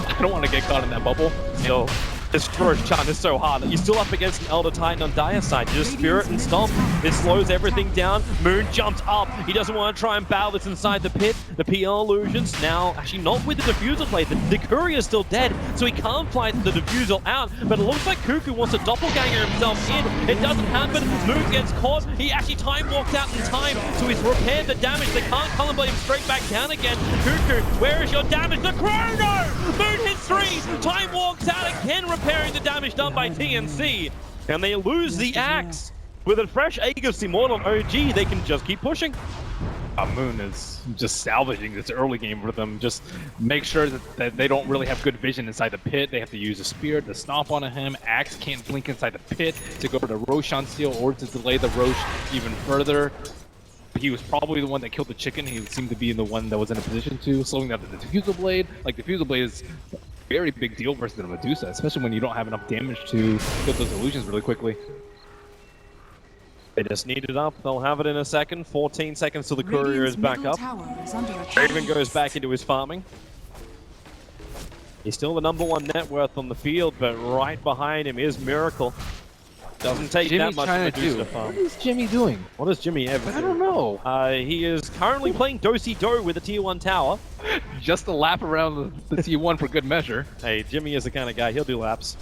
I don't want to get caught in that bubble. Still, this Roshan is so hard. You're still up against an Elder Titan on Dire side. Just Spirit and Stomp. It slows everything down. Moon jumps up. He doesn't want to try and battle this inside the pit. The PL illusions now actually not with the Diffusal Blade. The Courier is still dead, so he can't fly the Diffusal out. But it looks like Cuckoo wants to doppelganger himself in. It doesn't happen. Moon gets caught. He actually time walked out in time, so he's repaired the damage. They can't Culling Blade him straight back down again. Cuckoo, where is your damage? The Chrono! Moon hits 3. Time walks out again, repairing the damage done by TNC. And they lose the axe. With a fresh Aegis Immortal on OG, they can just keep pushing. Moon is just salvaging this early game for them. Just make sure that they don't really have good vision inside the pit. They have to use a spear to stomp onto him. Axe can't blink inside the pit to go to the Roshan seal or to delay the Rosh even further. He was probably the one that killed the chicken. He seemed to be the one that was in a position to, slowing down the Diffusal Blade. Like, the Diffusal Blade is a very big deal versus the Medusa, especially when you don't have enough damage to kill those illusions really quickly. They just need it up. They'll have it in a second. 14 seconds till the courier is back up. Raven goes back into his farming. He's still the #1 net worth on the field, but right behind him is Miracle. Doesn't take Jimmy's that much trying to to do. the farm. What is Jimmy doing? What does Jimmy ever do? I don't know. He is currently playing Do-Si-Do with a Tier 1 tower. Just a lap around the T1 for good measure. Hey, Jimmy is the kind of guy, he'll do laps.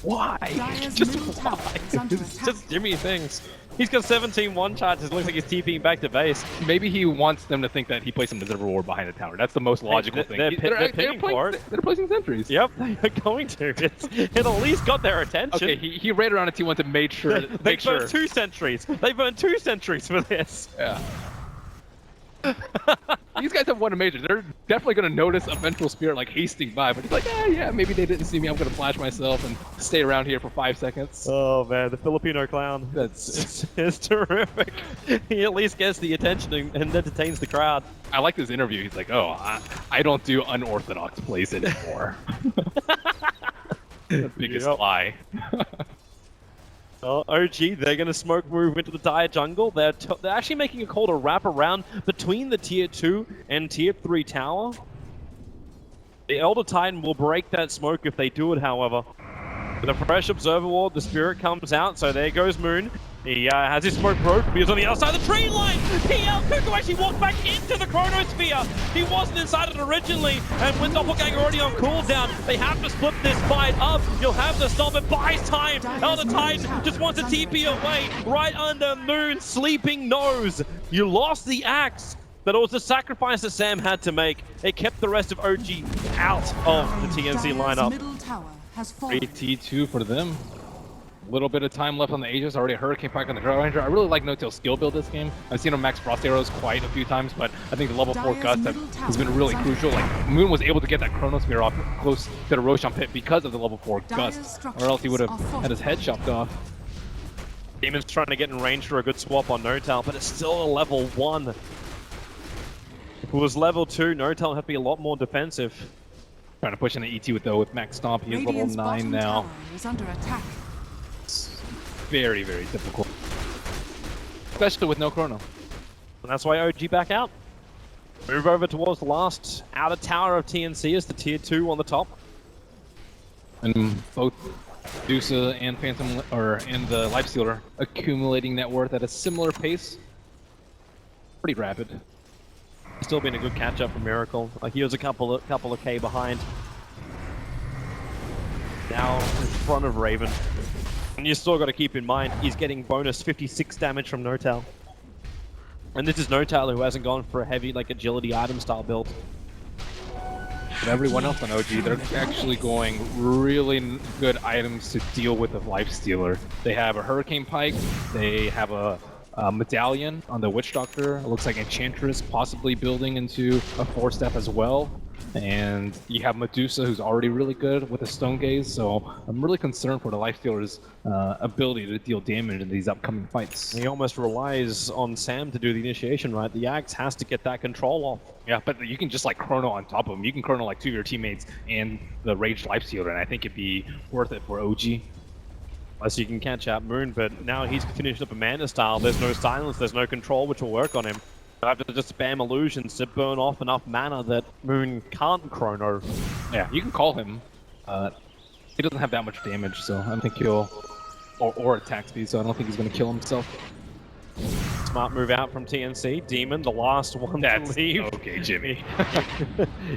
Why? Dire's Just middle tower why? is under It's attack. just Jimmy things. He's got 17 one-shots. It looks like he's TPing back to base. Maybe he wants them to think that he placed some Reserve Reward behind the tower. That's the most logical thing. they're paying for it. They're placing sentries. Yep, they're going to. It at least got their attention. Okay, he raided around a T1 to make sure. They burned 2 sentries. They burned 2 sentries for this. Yeah. These guys have won a major. They're definitely going to notice a Ventral Spirit like hasting by, but he's like, yeah, maybe they didn't see me. I'm going to flash myself and stay around here for 5 seconds. Oh man, the Filipino clown. It's terrific. He at least gets the attention and entertains the crowd. I like this interview. He's like, oh, I don't do unorthodox plays anymore. The biggest lie. Oh, OG, they're going to smoke move into the dire jungle. They're actually making a call to wrap around between the Tier 2 and Tier 3 tower. The Elder Titan will break that smoke if they do it, however. With a fresh Observer Ward, the Spirit comes out, so there goes Moon. He has his smoke broke, but he's on the outside of the tree line! PL Kuku actually walked back into the Chronosphere! He wasn't inside it originally, and with Doppelganger already on cooldown, they have to split this fight up. You'll have to stop it, buys time! Elder Titan just wants a TP away, right under Moon's sleeping nose! You lost the axe, but it was the sacrifice that Sam had to make. It kept the rest of OG out of the TNC lineup. Middle tower has fallen. T2 for them. Little bit of time left on the Aegis, already a Hurricane Pike on the Draw Ranger. I really like No-Tail's skill build this game. I've seen him max Frost Arrows quite a few times, but I think the level 4 Gust has been really crucial. Like, Moon was able to get that Chronosphere off close to the Roshan pit because of the level 4 Gust, or else he would have had his head chopped off. Demon's trying to get in range for a good swap on No-Tail, but it's still a level 1. If it was level 2, No-Tail would have to be a lot more defensive. Trying to push in the ET with Max Stomp. He is level 9 now. Is under attack. Very, very difficult. Especially with no chrono. And that's why OG back out. Move over towards the last outer tower of TNC as the Tier 2 on the top. And both Medusa and Phantom, and the Lifestealer accumulating net worth at a similar pace. Pretty rapid. Still been a good catch up for Miracle. Like, he was a couple of K behind. Now in front of Raven. And you still got to keep in mind, he's getting bonus 56 damage from No-Tail. And this is No-Tail who hasn't gone for a heavy, like, agility item style build. But everyone else on OG, they're actually going really good items to deal with the Lifestealer. They have a Hurricane Pike, they have a Medallion on the Witch Doctor. It looks like Enchantress possibly building into a 4-step as well. And you have Medusa, who's already really good with a Stone Gaze, so I'm really concerned for the Lifestealer's ability to deal damage in these upcoming fights. He almost relies on Sam to do the initiation, right? The Axe has to get that control off. Yeah, but you can just like chrono on top of him. You can chrono like 2 of your teammates and the Raged Lifestealer, and I think it'd be worth it for OG. Unless you can catch out Moon, but now he's finished up a Mana style. There's no silence, there's no control, which will work on him. I have to just spam illusions to burn off enough mana that Moon can't chrono. Yeah, you can call him. He doesn't have that much damage, so I don't think he'll... Or attack speed, so I don't think he's going to kill himself. Smart move out from TNC. Demon, the last one to leave. Okay, Jimmy.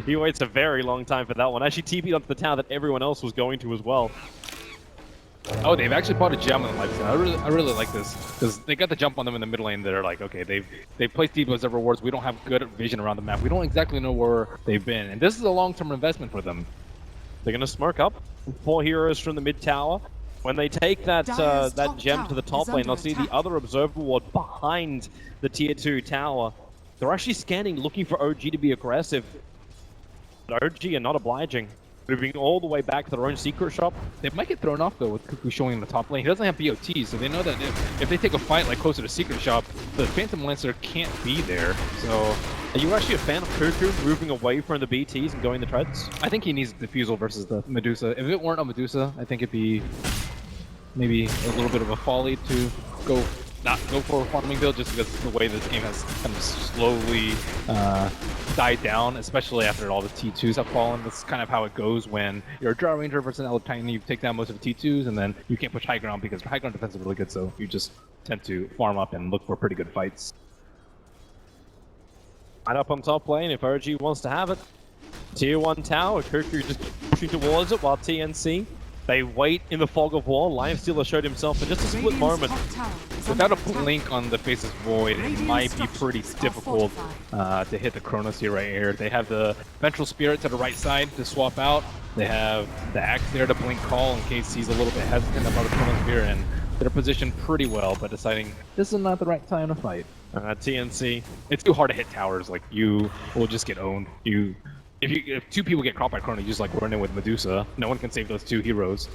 He waits a very long time for that one. Actually TP'd onto the tower that everyone else was going to as well. Oh, they've actually bought a gem on the Lifestealer. I really like this, because they got the jump on them in the middle lane. They're like, okay, they've placed deep as rewards. We don't have good vision around the map. We don't exactly know where they've been, and this is a long-term investment for them. They're going to smoke up. 4 heroes from the mid tower. When they take that Dire's that top gem to the tower top is lane, they'll under see the attack. other observer ward behind the tier 2 tower. They're actually scanning, looking for OG to be aggressive. But OG are not obliging. Moving all the way back to their own secret shop. They might get thrown off though with Cuckoo showing in the top lane. He doesn't have BOT, so they know that if they take a fight like closer to secret shop, the Phantom Lancer can't be there. So Are you actually a fan of Cuckoo moving away from the BTs and going the treads? I think he needs Diffusal versus the Medusa. If it weren't a Medusa, I think it'd be maybe a little bit of a folly to not go for a farming build, just because the way this game has kind of slowly died down, especially after all the T2s have fallen. That's kind of how it goes when you're a Draw Ranger versus an Elder Titan. You take down most of the T2s, and then you can't push high ground because high ground defense is really good, so you just tend to farm up and look for pretty good fights. Right up on top lane if OG wants to have it. Tier 1 tower, Cuckoo just pushing towards it while TNC. They wait in the fog of war. Lifestealer showed himself in just a split Radiant's moment. top tower is Without a under attack. blink on the Face's Void, it might be pretty difficult to hit the Chronos here right here. They have the Ventral Spirit to the right side to swap out. They have the Axe there to blink call in case he's a little bit hesitant about the Chronos Spear, and they're positioned pretty well, but deciding this is not the right time to fight. TNC. It's too hard to hit towers. Like, you will just get owned. If two people get caught by Chrono, you just like run in with Medusa. No one can save those two heroes.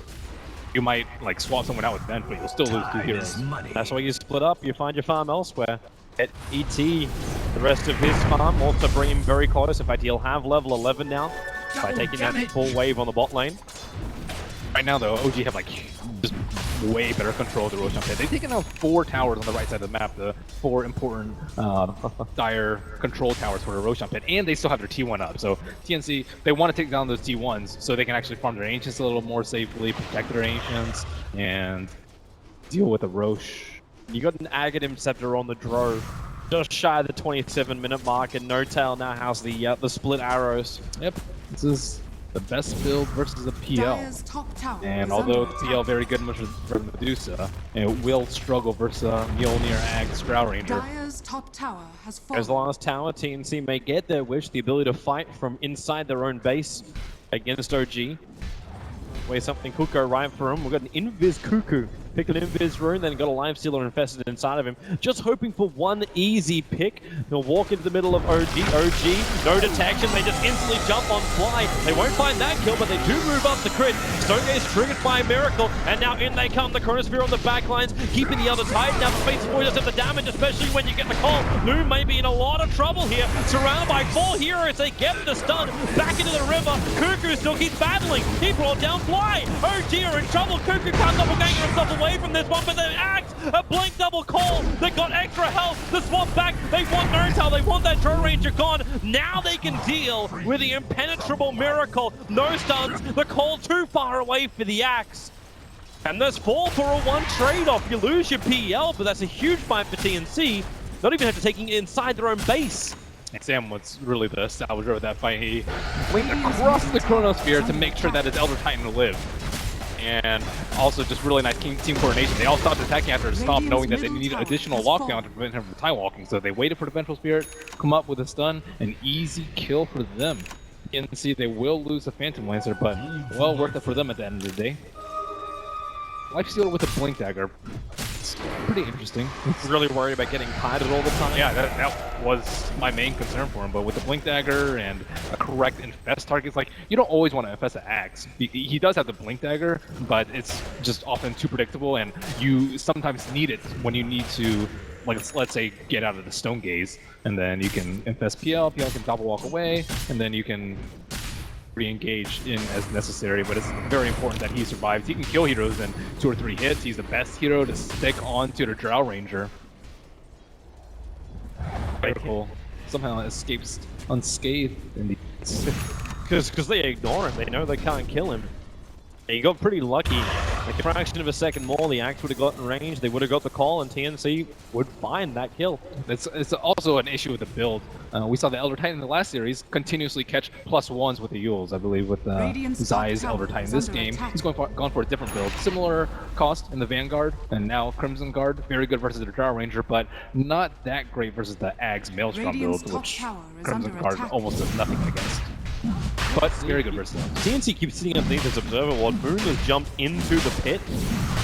You might like swap someone out with Vent, but you'll still lose two heroes. That's why you split up, you find your farm elsewhere. At ET, the rest of his farm also bring him very close. In fact, he'll have level 11 now by taking that full wave on the bot lane. Right now, though, OG have like just way better control of the Roshan Pit. They've taken out 4 towers on the right side of the map, the 4 important dire control towers for the Roshan Pit, and they still have their T1 up. So TNC, they want to take down those T1s so they can actually farm their Ancients a little more safely, protect their Ancients, and deal with the Rosh. You got an Aghanim Scepter on the Drove, just shy of the 27-minute mark, and No Tail now has the split arrows. Yep, this is the best build versus the PL. Dire's top tower And is although under the PL very good for Medusa, it will struggle versus Mjolnir, Axe, Drow Ranger. Dire's top tower has fallen. As the last tower, TNC may get their wish, the ability to fight from inside their own base against OG. Where something could go right for him. We've got an Invis Cuckoo. Pick an Invis rune, then got a Lifestealer infested inside of him. Just hoping for one easy pick. They'll walk into the middle of OG. No detection. They just instantly jump on fly. They won't find that kill, but they do move up the crit. Stonegaze triggered by a miracle. And now in they come. The Chronosphere on the back lines, keeping the other tight. Now the Fate's Void does have the damage, especially when you get the call. Loom may be in a lot of trouble here. Surrounded by 4 heroes. They get the stun. Back into the river. Cuckoo still keeps battling. He brought down Fly. OG are in trouble. Cuckoo can't doppelganger himself away from this one, but then Axe, a blink double call. They got extra health. The swap back. They want Nurtail. They want that Draw Ranger gone. Now they can deal with the impenetrable miracle. No stuns. The call too far away for the Axe. And there's 4 for a 1 trade-off. You lose your PL, but that's a huge fight for TNC. Not even after taking it inside their own base. And Sam was really the salvager of that fight. He went across the Chronosphere to make sure that his Elder Titan lived. And also just really nice team coordination. They all stopped attacking after it stopped, knowing that they needed additional lockdown to prevent him from time walking. So they waited for the Ventral Spirit, come up with a stun, an easy kill for them. You can see they will lose the Phantom Lancer, but well worth it for them at the end of the day. Lifestealer with a Blink Dagger. It's pretty interesting. Really worried about getting kited all the time. Yeah, that was my main concern for him, but with the Blink Dagger and a correct infest targets, like, you don't always want to infest the Axe. He does have the Blink Dagger, but it's just often too predictable, and you sometimes need it when you need to, like, let's say, get out of the Stone Gaze, and then you can infest PL can double walk away, and then you can re-engage in as necessary, but it's very important that he survives. He can kill heroes in 2 or 3 hits. He's the best hero to stick on to the Drow Ranger. Critical. Somehow escapes unscathed in the... Because they ignore him. They know they can't kill him. And he got pretty lucky. Like a fraction of a second more, the Axe would have gotten range. They would have got the call, and TNC would find that kill. It's also an issue with the build. We saw the Elder Titan in the last series continuously catch +1s with the Yules, I believe, with Zai's Elder Titan. This game, he's gone for a different build. Similar cost in the Vanguard, and now Crimson Guard. Very good versus the Drow Ranger, but not that great versus the Axe Maelstrom build, which Crimson Guard almost does nothing against. But Very good versus. TNC keeps sitting underneath this observer ward. Moon has jumped into the pit.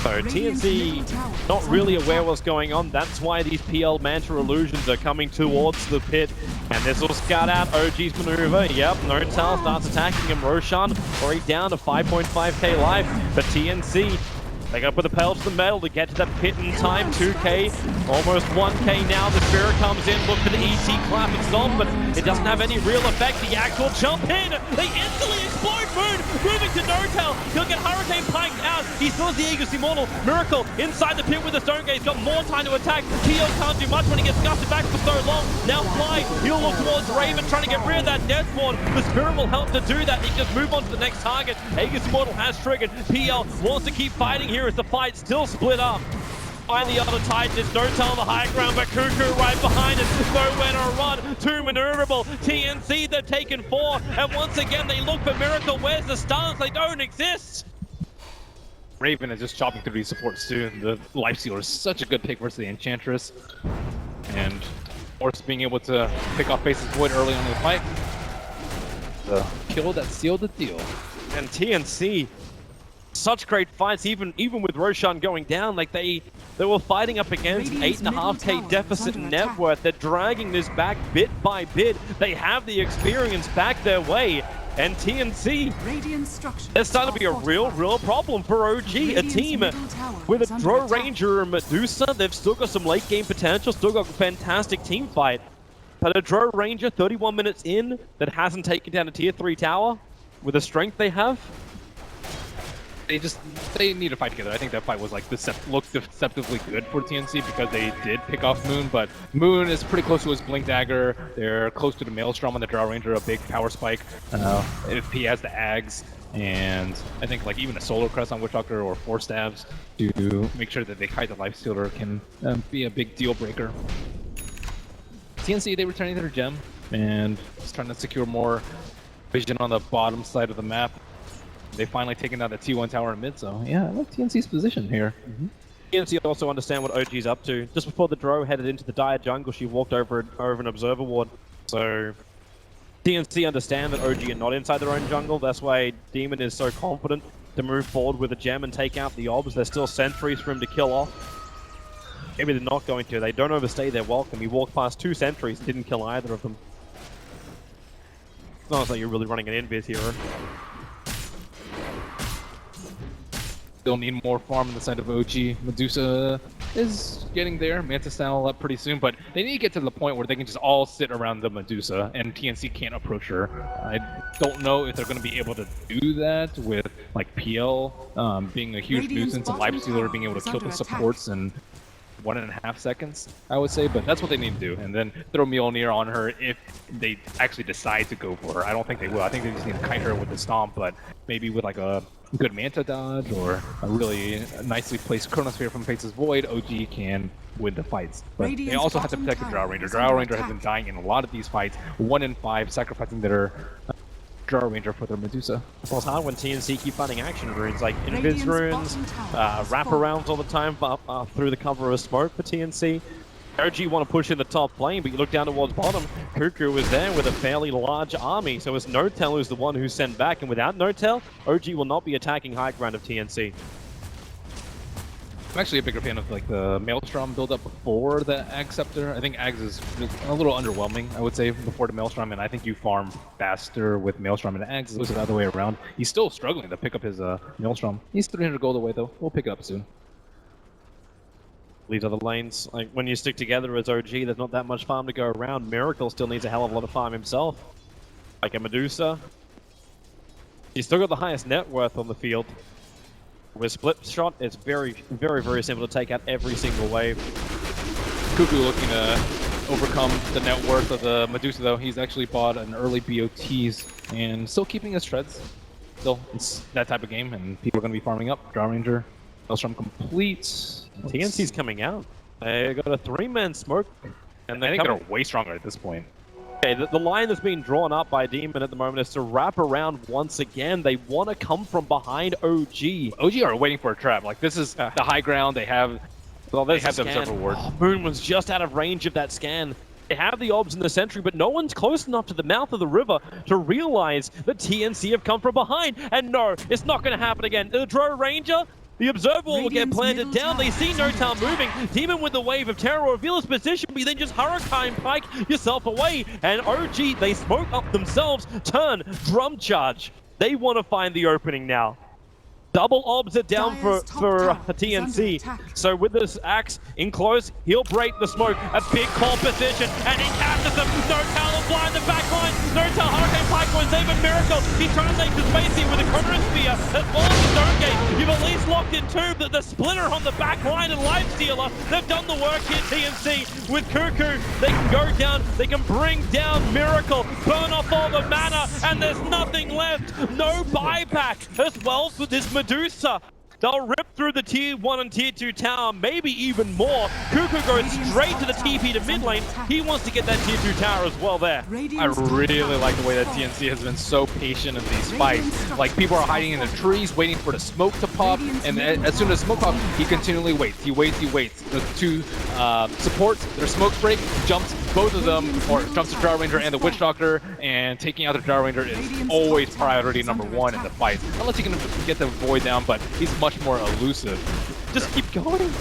So TNC not really aware what's going on. That's why these PL Manta illusions are coming towards the pit. And this will scout out OG's maneuver. Yep, Notel starts attacking him. Roshan already down to 5.5k life. But TNC, they gotta put the pedal to the metal to get to that pit in time. 2k, almost 1k now. The Spirit comes in, look for the ET clap and stomp, but it doesn't have any real effect. The actual jump in, they instantly explode. Moon moving to Notel. He'll get Hurricane Pike out. He still has the Aegis Immortal. Miracle inside the pit with the Stone Gate. He's got more time to attack. PL can't do much when he gets gusted back for so long. Now Fly, he'll look towards Raven, trying to get rid of that Death Spawn. The Spirit will help to do that. He can just move on to the next target. Aegis Immortal has triggered. PL wants to keep fighting here as the fight still split up. Find the other Titan, it's Notel on the high ground, but Cuckoo right behind it. Nowhere to run, too maneuverable. TNC, they've taken 4, and once again they look for Miracle. Where's the stance? They don't exist. Raven is just chopping through these supports too. The Lifestealer is such a good pick versus the Enchantress. And Force being able to pick off Face's Void early on in the fight. The kill that sealed the deal. And TNC, such great fights, even with Roshan going down, like they were fighting up against 8.5k deficit net worth. They're dragging this back bit by bit. They have the experience back their way. And TNC, there's starting to be a real problem for OG, a team with a Drow Ranger and Medusa. They've still got some late game potential, still got a fantastic team fight. But a Drow Ranger 31 minutes in that hasn't taken down a tier 3 tower with the strength they have. They need to fight together. I think that fight was like looked deceptively good for TNC because they did pick off Moon, but Moon is pretty close to his Blink Dagger. They're close to the Maelstrom on the Drow Ranger, a big power spike. If he has the Ags, and I think like even a Solar Crest on Witch Doctor or 4 stabs to make sure that they kite the Lifestealer can be a big deal breaker. TNC, they returning their gem and just trying to secure more vision on the bottom side of the map. They finally taken out the T1 tower in mid, so yeah, I like TNC's position here. TNC also understand what OG's up to. Just before the Drow headed into the dire jungle, she walked over an observer ward. So TNC understand that OG are not inside their own jungle. That's why Demon is so confident to move forward with a gem and take out the obs. There's still sentries for him to kill off. Maybe they're not going to. They don't overstay their welcome. He walked past 2 sentries, didn't kill either of them. It's not like you're really running an invis hero. They'll need more farm on the side of OG. Medusa is getting there, Manta style up pretty soon, but they need to get to the point where they can just all sit around the Medusa and TNC can't approach her. I don't know if they're going to be able to do that with like PL being a huge nuisance and Lifestealer being able to kill the supports in 1.5 seconds, I would say, but that's what they need to do. And then throw Mjolnir on her if they actually decide to go for her. I don't think they will. I think they just need to kite her with the stomp, but maybe with like a good Manta dodge or a really nicely placed Chronosphere from Face's Void, OG can win the fights. But they also have to protect the Drow Ranger. Drow Ranger has been dying in a lot of these fights, 1 in 5, sacrificing their Drow Ranger for their Medusa. Well, it's hard when TNC keep finding action runes, like invis runes, wraparounds all the time through the cover of a smoke for TNC. OG want to push in the top lane, but you look down towards bottom, Cuckoo was there with a fairly large army, so it's Notel who's the one who's sent back, and without Notel, OG will not be attacking high ground of TNC. I'm actually a bigger fan of like the Maelstrom build-up before the Ag Scepter. I think Ags is a little underwhelming, I would say, before the Maelstrom, and I think you farm faster with Maelstrom, and Ags was the other way around. He's still struggling to pick up his Maelstrom. He's 300 gold away though. We'll pick it up soon. These other lanes, like when you stick together as OG, there's not that much farm to go around. Miracle still needs a hell of a lot of farm himself. Like a Medusa. He's still got the highest net worth on the field. With split shot, it's very simple to take out every single wave. Cuckoo looking to overcome the net worth of the Medusa though. He's actually bought an early BOTs and still keeping his treads. Still, it's that type of game and people are going to be farming up. Drow Ranger, Maelstrom complete. TNC's coming out. They got a 3-man smoke. And I think they're way stronger at this point. Okay, the line that's being drawn up by Demon at the moment is to wrap around once again. They want to come from behind OG. OG are waiting for a trap. Like, this is the high ground. They have, Well, they have the observer ward. Oh, Moon was just out of range of that scan. They have the obs in the sentry, but no one's close enough to the mouth of the river to realize that TNC have come from behind. And no, it's not going to happen again. The Drow Ranger, the Observer will get planted down. They see No Town moving. Demon with the wave of terror reveal his position, but then just Hurricane Pike yourself away. And OG, they smoke up themselves. Turn, drum charge. They want to find the opening now. Double obs are down for TNC. So with this axe in close, he'll break the smoke. A big call position, and he catches them. No Town will fly in the back line. No Town, Hurricane Pike will save a miracle. He tries to take the space here with a Chrono Spear. As well as the Stonegate. You've at least locked in two, but the splitter on the back line and Lifestealer, they've done the work here, TNC. With Cuckoo, they can go down, they can bring down Miracle, burn off all the mana, and there's nothing left. No buyback as well for this Medusa. They'll rip through the tier 1 and tier 2 tower, maybe even more. Cuckoo goes straight to the TP to mid lane. He wants to get that tier 2 tower as well there. I really like the way that TNC has been so patient in these fights. Like, people are hiding in the trees, waiting for the smoke to pop, and as soon as smoke pops, he continually waits. He waits. The two supports, their smoke break, jumps both of them, or jumps the Drow Ranger and the Witch Doctor, and taking out the Drow Ranger is always priority number 1 in the fight. Unless you can get the Void down, but he's much more elusive. Just keep going.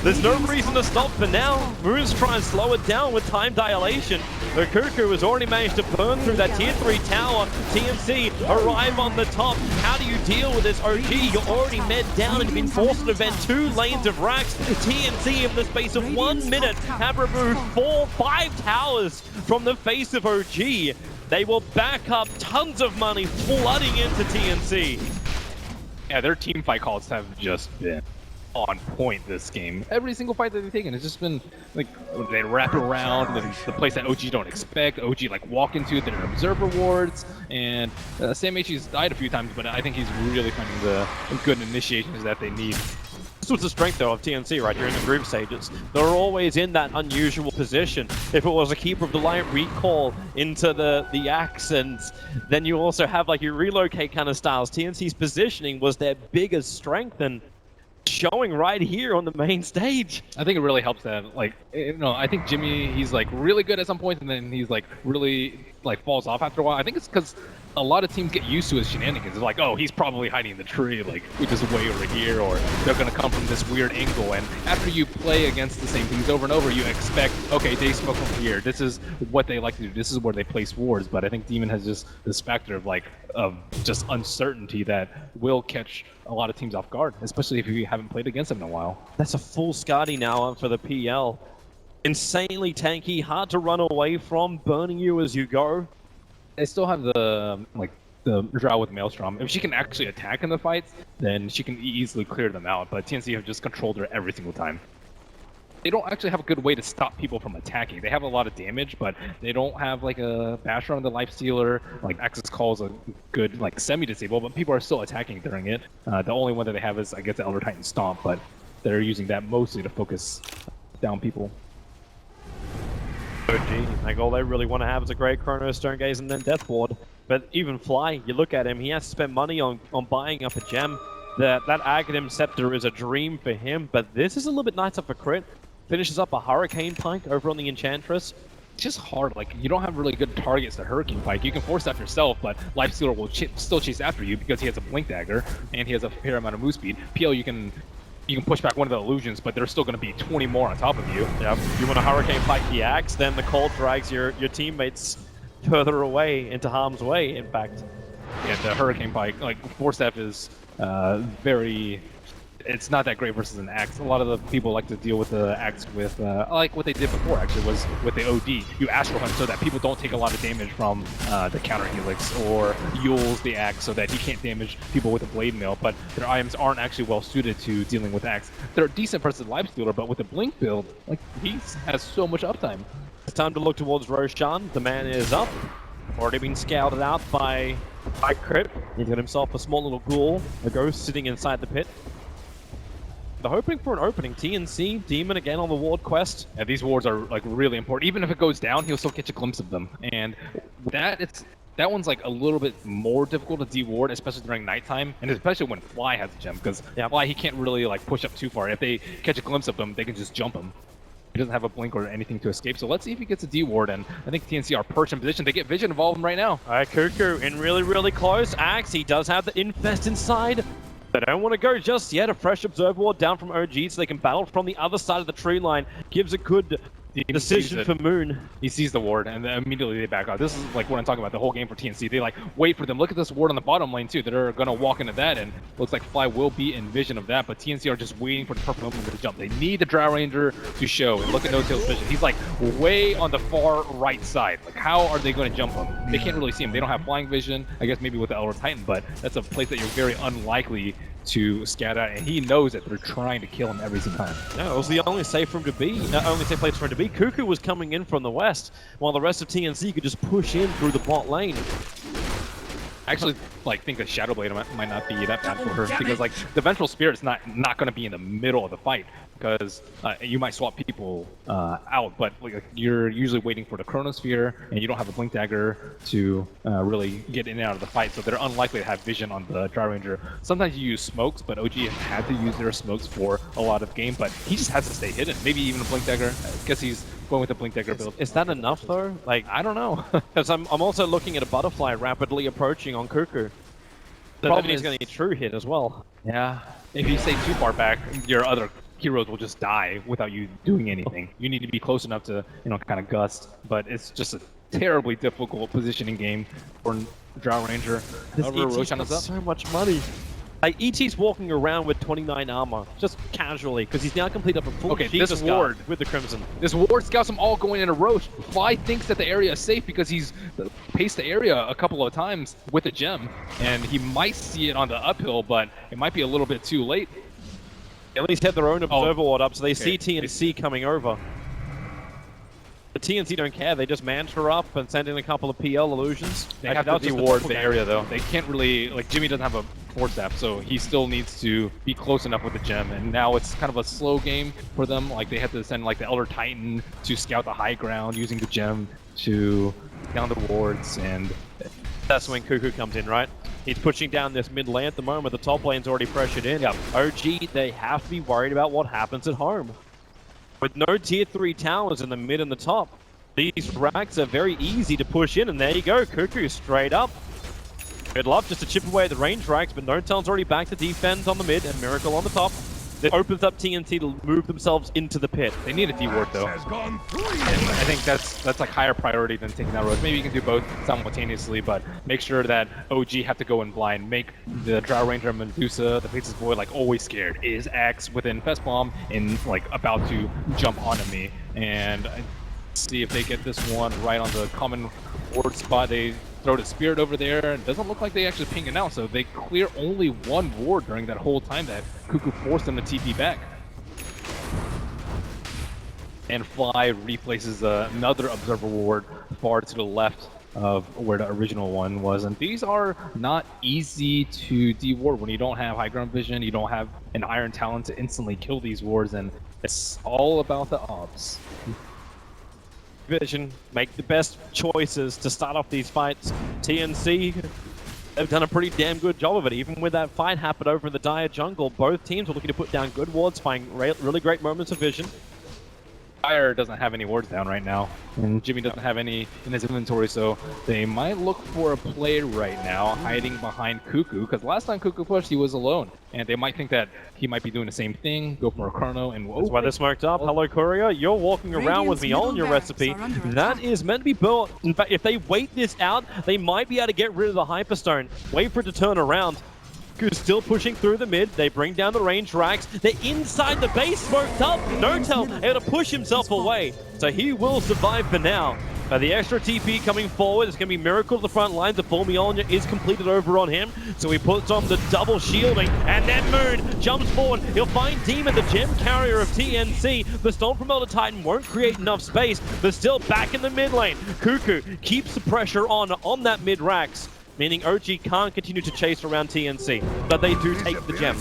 There's no reason to stop for now. Moon's trying to slow it down with time dilation. The Cuckoo has already managed to burn through that tier 3 tower. TNC arrive on the top. How do you deal with this OG? You're already med down and you've been forced to vent 2 lanes of racks. TNC in the space of 1 minute have removed 5 towers from the face of OG. They will back up tons of money flooding into TNC. Yeah, their team fight calls have just been on point this game. Every single fight that they've taken has just been like they wrap around the place that OG don't expect. OG like walk into their observer wards, and Sam H's died a few times, but I think he's really finding the good initiations that they need. This was the strength, though, of TNC right here in the group stages. They're always in that unusual position. If it was a Keeper of the Light recall into the axe, and then you also have like your relocate kind of styles, TNC's positioning was their biggest strength, and showing right here on the main stage. I think it really helps that, like, you know, I think Jimmy, he's like really good at some points, and then he's like really like falls off after a while. I think it's because a lot of teams get used to his shenanigans. It's like, oh, he's probably hiding in the tree, like we just way over here, or they're gonna come from this weird angle. And after you play against the same things over and over, you expect, okay, they smoke from here. This is what they like to do. This is where they place wards. But I think Demon has just this factor of like just uncertainty that will catch a lot of teams off guard, especially if you haven't played against them in a while. That's a full Skadi now for the PL. Insanely tanky, hard to run away from, burning you as you go. They still have the the Drow with Maelstrom. If she can actually attack in the fights, then she can easily clear them out. But TNC have just controlled her every single time. They don't actually have a good way to stop people from attacking. They have a lot of damage, but they don't have like a basher on the Lifestealer. Like Access Call is a good like semi-disable, but people are still attacking during it. The only one that they have is, I guess, the Elder Titan Stomp, but they're using that mostly to focus down people. OG, like all they really want to have is a great Chrono, Stone Gaze, and then Death Ward. But even Fly, you look at him, he has to spend money on buying up a gem. That Aghanim Scepter is a dream for him, but this is a little bit nicer for crit. Finishes up a Hurricane Pike over on the Enchantress. It's just hard, like, you don't have really good targets to Hurricane Pike. You can force that yourself, but Lifestealer will still chase after you because he has a Blink Dagger, and he has a fair amount of move speed. PL, you can push back one of the illusions, but there's still going to be 20 more on top of you. Yeah, you want to Hurricane Pike the axe, then the cold drags your teammates further away into harm's way, in fact. Yeah, the Hurricane Pike, like, Force F is very... It's not that great versus an axe. A lot of the people like to deal with the axe with, like what they did before actually, was with the OD. You Astral Hunt so that people don't take a lot of damage from the counter helix, or Yule's the axe so that he can't damage people with a blade mail, but their items aren't actually well suited to dealing with axe. They're decent versus Lifestealer, but with the Blink build, like, he has so much uptime. It's time to look towards Roshan. The man is up. Already been scouted out by Crit. He's got himself a small little ghoul, a ghost sitting inside the pit. They're hoping for an opening. TNC, Demon again on the ward quest. Yeah, these wards are like really important. Even if it goes down, he'll still catch a glimpse of them. And that one's like a little bit more difficult to de-ward, especially during nighttime, and especially when Fly has a gem, because Fly, he can't really like push up too far. If they catch a glimpse of them, they can just jump him. He doesn't have a blink or anything to escape, so let's see if he gets a D-ward, and I think TNC are perched in position. They get vision involved in right now. All right, Cuckoo in really, really close. Axe, he does have the infest inside. They don't want to go just yet. A fresh observer ward down from OG so they can battle from the other side of the tree line. Gives a good decision for Moon. He sees the ward, and then immediately they back out. This is like what I'm talking about, the whole game for TNC. They like wait for them. Look at this ward on the bottom lane too. They're gonna walk into that, and looks like Fly will be in vision of that, but TNC are just waiting for the perfect moment to jump. They need the Drow Ranger to show, and look at No-Tail's vision. He's like way on the far right side. Like how are they gonna jump him? They can't really see him. They don't have flying vision, I guess maybe with the Elder Titan, but that's a place that you're very unlikely to scout out, and he knows that they're trying to kill him every single time. No, it was the only safe for him to be. Only safe place for him to be. Cuckoo was coming in from the west, while the rest of TNC could just push in through the bot lane. I actually like think that Shadow Blade might not be that bad for her, because like the Vengeful Spirit's not going to be in the middle of the fight, because you might swap people out, but like, you're usually waiting for the Chronosphere, and you don't have a Blink Dagger to really get in and out of the fight, so they're unlikely to have vision on the Drow Ranger. Sometimes you use smokes, but OG has had to use their smokes for a lot of game, but he just has to stay hidden. Maybe even a Blink Dagger. I guess he's going with the Blink Dagger build. Is that enough though? Like, I don't know. Because I'm also looking at a Butterfly rapidly approaching on Cuckoo. The problem is going to get true hit as well. Yeah. If you stay too far back, your other heroes will just die without you doing anything. You need to be close enough to, you know, kind of gust, but it's just a terribly difficult positioning game for Drow Ranger. This However, ET's Roshan got is up. so much money. Like, ET's walking around with 29 armor, just casually, because he's now completed up a full Jesus ward guard with the Crimson. This ward scouts them all going in a row. Fly thinks that the area is safe because he's paced the area a couple of times with a gem, and he might see it on the uphill, but it might be a little bit too late. At least have their own observer ward up, so they see TNC coming over. The TNC don't care, they just mantra up and send in a couple of PL illusions. They have to de-ward the area though. They can't really, like Jimmy doesn't have a force staff, so he still needs to be close enough with the gem, and now it's kind of a slow game for them. Like they have to send like the Elder Titan to scout the high ground using the gem to down the wards, and that's when Cuckoo comes in, right? He's pushing down this mid lane at the moment, the top lane's already pressured in. Yep. OG, they have to be worried about what happens at home. With no tier 3 towers in the mid and the top, these racks are very easy to push in, and there you go, Cuckoo straight up. I'd love just to chip away at the range racks, but No-Tail's already back to defend on the mid, and Miracle on the top. It opens up TNC to move themselves into the pit. They need a D-ward though. And I think that's like higher priority than taking that road. Maybe you can do both simultaneously, but make sure that OG have to go in blind. Make the Drow Ranger Medusa, the Faceless Void, like always scared. Is Axe within Fest Bomb and like about to jump onto me? And see if they get this one right on the common ward spot. They throw the Spirit over there, and it doesn't look like they actually ping it out, so they clear only one ward during that whole time that Cuckoo forced them to TP back. And Fly replaces another Observer ward far to the left of where the original one was, and these are not easy to de-ward when you don't have high ground vision, you don't have an Iron Talon to instantly kill these wards, and it's all about the obs. Vision, make the best choices to start off these fights. TNC have done a pretty damn good job of it. Even with that fight happen over in the dire jungle, both teams were looking to put down good wards, find really great moments of vision. Fire doesn't have any wards down right now, and Jimmy doesn't have any in his inventory, so they might look for a play right now, hiding behind Cuckoo, because last time Cuckoo pushed, he was alone, and they might think that he might be doing the same thing, go for a chrono, and that's why they're smoked up. Hello, Courier, you're walking around with me on your recipe. That is meant to be built. In fact, if they wait this out, they might be able to get rid of the Hyperstone. Wait for it to turn around. Who's still pushing through the mid. They bring down the range racks. They're inside the base, smoked up. No-Tail able to push himself away. So he will survive for now. The extra TP coming forward. It's going to be Miracle to the front line. The full Mjolnir is completed over on him. So he puts on the double shielding. And then Moon jumps forward. He'll find Demon, the gem carrier of TNC. The Storm from Elder Titan won't create enough space. But still back in the mid lane. Cuckoo keeps the pressure on that mid racks, meaning OG can't continue to chase around TNC, but they do take the gem.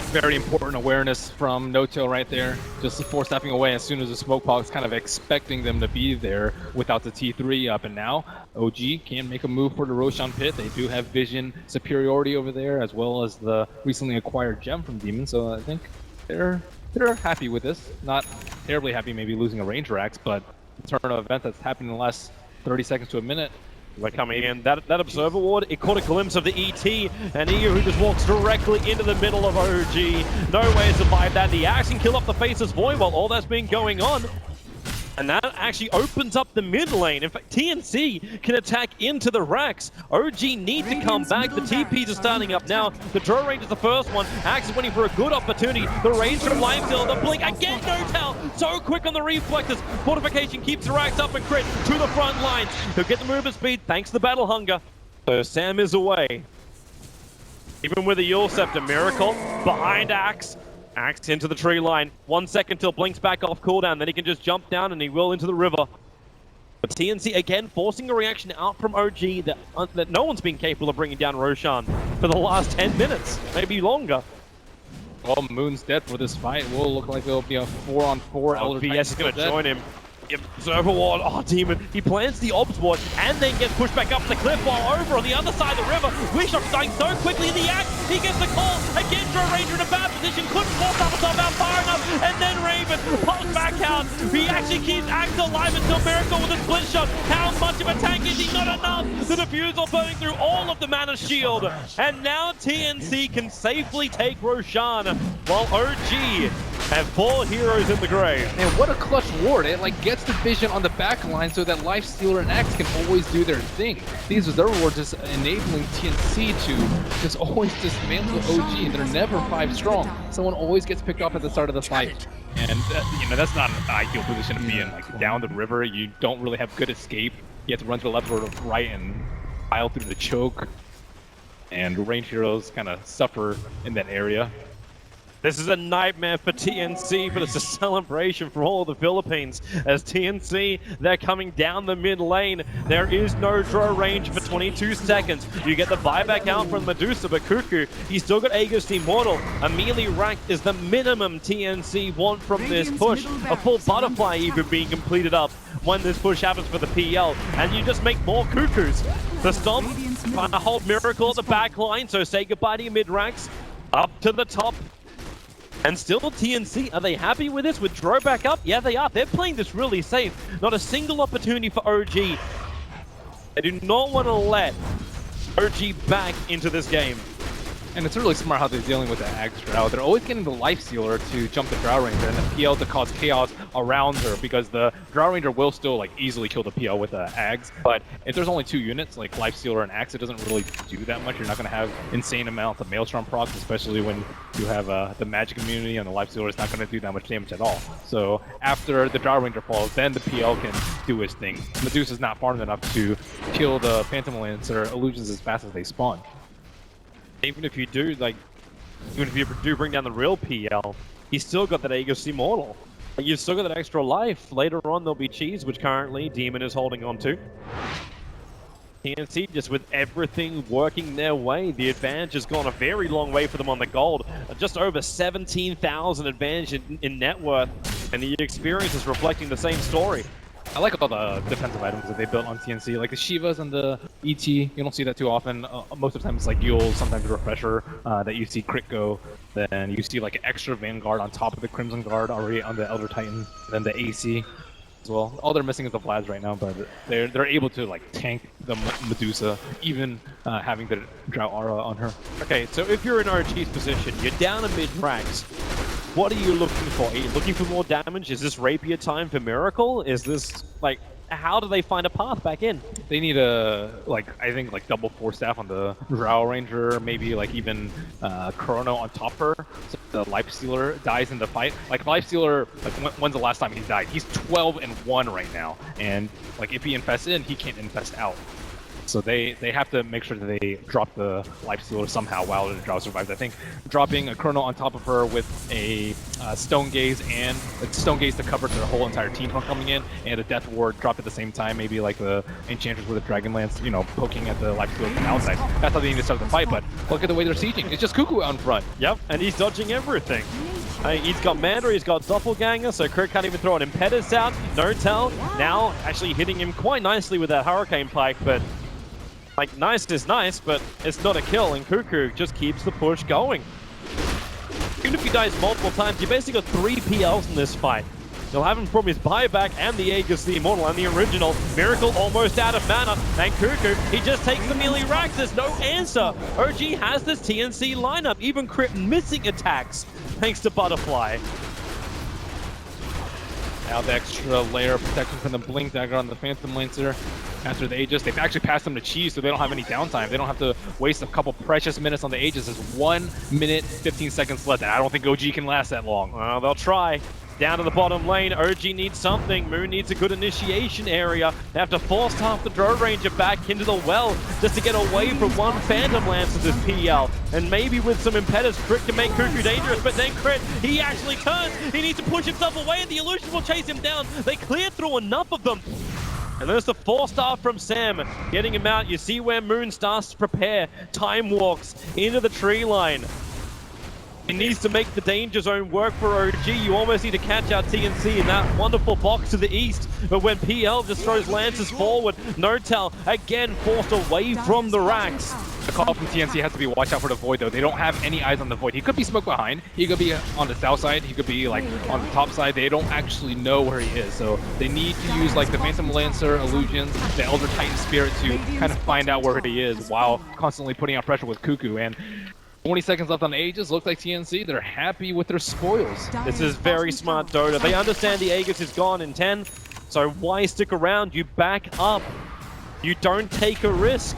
Very important awareness from No-Tail right there, just 4-stepping away as soon as the smoke box, kind of expecting them to be there without the T3 up, and now OG can make a move for the Roshan pit. They do have vision superiority over there, as well as the recently acquired gem from Demon, so I think they're happy with this. Not terribly happy maybe losing a Ranger Axe, but the turn of event that's happened in the last 30 seconds to a minute. By coming in, that Observer Ward, it caught a glimpse of the ET, and EU who just walks directly into the middle of OG. No way to survive that. The axe can kill off the Faceless Void while all that's been going on. And that actually opens up the mid lane. In fact, TNC can attack into the racks. OG need to come back. The TPs are starting up now. The Draw Range is the first one. Axe is waiting for a good opportunity. The range from Lifesteal, the blink again, no tell. So quick on the reflexes. Fortification keeps the racks up and crit to the front lines. He'll get the movement speed thanks to the battle hunger. So Sam is away. Even with a Yule Scepter, Miracle behind Axe. Axe into the tree line. 1 second till Blink's back off cooldown. Then he can just jump down and he will into the river. But TNC again forcing a reaction out from OG that no one's been capable of bringing down Roshan for the last 10 minutes, maybe longer. Well, Moon's dead for this fight. It will look like it'll be a 4-on-4. Oh, VS is going to join him. Observer Ward, oh Demon, he plants the Obs Ward and then gets pushed back up the cliff while over on the other side of the river. Wishop's dying so quickly in the act, he gets the call. Again, Draw Ranger in a bad position, couldn't force Top out far enough, and then Raven pops back out. He actually keeps Axe alive until Miracle with a split shot. How much of a tank is he? Not enough. The defusal burning through all of the mana shield. And now TNC can safely take Roshan while OG have 4 heroes in the grave. And what a clutch ward. It like gets the vision on the back line so that Lifestealer and Axe can always do their thing. These Reserve Wards just enabling TNC to just always dismantle OG, and they're never 5 strong. Someone always gets picked off at the start of the fight. And you know, that's not an ideal position to be in. Like down the river, you don't really have good escape. You have to run to the left or the right and pile through the choke. And range heroes kind of suffer in that area. This is a nightmare for TNC, but it's a celebration for all of the Philippines. As TNC, they're coming down the mid lane. There is no draw range for 22 seconds. You get the buyback out from Medusa, but Cuckoo, he's still got Aegis Immortal. A melee rank is the minimum TNC want from this push. A full butterfly even being completed up when this push happens for the PL. And you just make more Cuckoos. The Stomp, trying to hold Miracle at the back line, so say goodbye to your mid ranks. Up to the top. And still TNC, are they happy with this? With Dro back up? Yeah, they are. They're playing this really safe. Not a single opportunity for OG. They do not want to let OG back into this game. And it's really smart how they're dealing with the Axe Drow. They're always getting the Lifestealer to jump the Drow Ranger and the PL to cause chaos around her, because the Drow Ranger will still like easily kill the PL with the Axe. But if there's only 2 units, like Lifestealer and Axe, it doesn't really do that much. You're not going to have insane amounts of Maelstrom procs, especially when you have the magic immunity, and the Lifestealer is not going to do that much damage at all. So after the Drow Ranger falls, then the PL can do his thing. Medusa's not farmed enough to kill the Phantom Lancer illusions as fast as they spawn. Even if you do, bring down the real PL, he's still got that Aegis Immortal. Like, you've still got that extra life. Later on, there'll be Cheese, which currently Demon is holding on to. TNC, just with everything working their way, the advantage has gone a very long way for them on the gold. Just over 17,000 advantage in net worth, and the experience is reflecting the same story. I like all the defensive items that they built on TNC, like the Shivas and the ET. You don't see that too often. Most of the time it's like Yule, sometimes a Refresher, that you see crit go. Then you see like an extra Vanguard on top of the Crimson Guard already on the Elder Titan. And then the AC as well. All they're missing is the Vlads right now, but they're able to like tank the Medusa, even having the Drow Aura on her. Okay, so if you're in RG's position, you're down in mid-ranks. What are you looking for? Are you looking for more damage? Is this Rapier time for Miracle? Is this, like, how do they find a path back in? They need a, I think double 4 staff on the Drow Ranger, maybe even Chrono on top of her, so the Lifestealer dies in the fight. Like, Lifestealer, when's the last time he's died? He's 12-1 right now, and, if he infests in, he can't infest out. So they have to make sure that they drop the Lifestealer somehow while the Drow survives. I think dropping a Chrono on top of her with a Stone Gaze and a Stone Gaze to cover their whole entire team from coming in, and a Death Ward dropped at the same time, maybe like the Enchantress with a Dragon Lance, poking at the Lifestealer from outside. That's how they need to start the fight, but look at the way they're sieging. It's just Cuckoo out in front. Yep, and he's dodging everything. He's got Mandra, he's got Doppelganger, so Kirk can't even throw an Impetus out. No tell. Now actually hitting him quite nicely with that Hurricane Pike, but nice is nice, but it's not a kill, and Cuckoo just keeps the push going. Even if he dies multiple times, you basically got 3 PLs in this fight. You'll have him from his buyback and the Aegis, the Immortal, and the original. Miracle almost out of mana. And Cuckoo, he just takes the melee racks. There's no answer. OG has this TNC lineup. Even Crypt missing attacks thanks to Butterfly. Now the extra layer of protection from the Blink Dagger on the Phantom Lancer. After the Aegis, they've actually passed them to Cheese, so they don't have any downtime. They don't have to waste a couple precious minutes on the Aegis. There's 1 minute, 15 seconds left, and I don't think OG can last that long. Well, they'll try. Down to the bottom lane, OG needs something. Moon needs a good initiation area. They have to force half the Drone Ranger back into the well just to get away from one Phantom Lancer this PL. And maybe with some impetus, Crit can make Cuckoo dangerous, but then Crit, he actually turns. He needs to push himself away and the Illusion will chase him down. They cleared through enough of them. And there's the 4-star from Sam, getting him out. You see where Moon starts to prepare. Time walks into the tree line. He needs to make the danger zone work for OG. You almost need to catch out TNC in that wonderful box to the east. But when PL just throws lances forward, Notel again forced away from the racks. The call from TNC has to be watch out for the Void, though. They don't have any eyes on the Void. He could be smoked behind. He could be on the south side. He could be like on the top side. They don't actually know where he is. So they need to use like the Phantom Lancer, Illusions, the Elder Titan Spirit to kind of find out where he is while constantly putting out pressure with Cuckoo. And 20 seconds left on the Aegis. Looks like TNC, they're happy with their spoils. This is very smart, Dota. They understand the Aegis is gone in 10, so why stick around? You back up. You don't take a risk.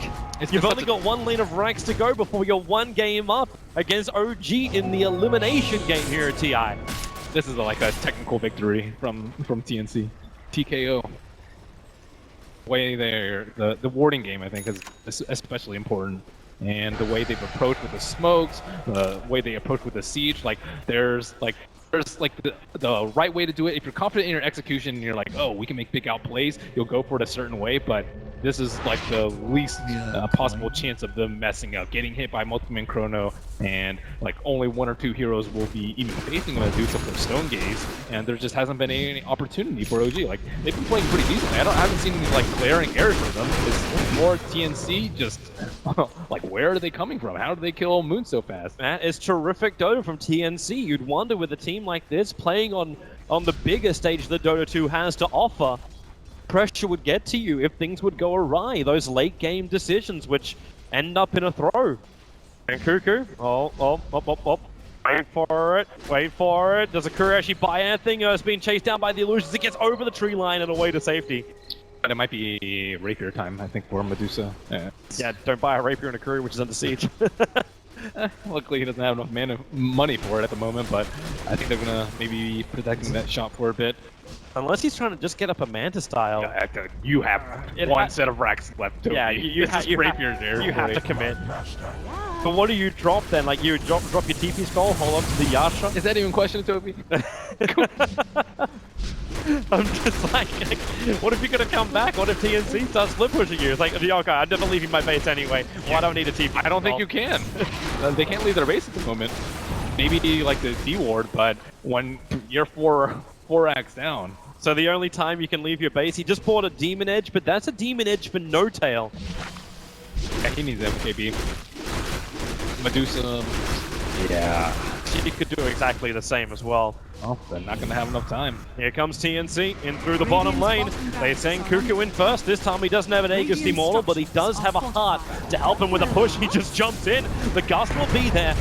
You've only got 1 lane of ranks to go before you're 1 game up against OG in the elimination game here at TI. This is like a technical victory from TNC. TKO. Way there, the warding game I think is especially important. And the way they've approached with the smokes, the way they approach with the siege, like there's the right way to do it. If you're confident in your execution and you're like, oh, we can make big out plays, you'll go for it a certain way, but this is like the least possible chance of them messing up, getting hit by multi-man chrono, and like only 1 or 2 heroes will be even facing them to do something Stone Gaze, and there just hasn't been any opportunity for OG. Like they've been playing pretty decently. I haven't seen any like glaring errors for them. It's more TNC just like where are they coming from? How do they kill Moon so fast? That is terrific Dota from TNC. You'd wonder with a team like this playing on the bigger stage that Dota 2 has to offer, pressure would get to you if things would go awry. Those late game decisions which end up in a throw. And Cuckoo, wait for it. Does Akura actually buy anything? It's being chased down by the Illusions. It gets over the tree line and away to safety. But it might be rapier time, I think, for Medusa. Yeah, don't buy a rapier and a Akura, which is under siege. Luckily, he doesn't have enough money for it at the moment, but I think they're gonna maybe be protecting that shot for a bit. Unless he's trying to just get up a Manta style. You have one set of racks left. Yeah, you have to commit. But what do you drop then? Like you drop your TP skull, hold on to the Yasha? Is that even a question, Toby? I'm just like, what if you're gonna come back? What if TNC starts split pushing you? It's like, okay, I'm never leaving my base anyway. Well, I don't need a TP. I don't think you can. They can't leave their base at the moment. Maybe like the D ward, but when you're 4 acts down. So the only time you can leave your base, he just bought a Demon Edge, but that's a Demon Edge for no tail. Yeah, he needs MKB. Medusa. Yeah. She could do exactly the same as well. Oh, they're not going to have enough time. Here comes TNC in through the bottom lane. They send Cuckoo in first. This time he doesn't have an Aegis Immortal, but he does have a heart to help him with a push. He just jumps in. The gust will be there.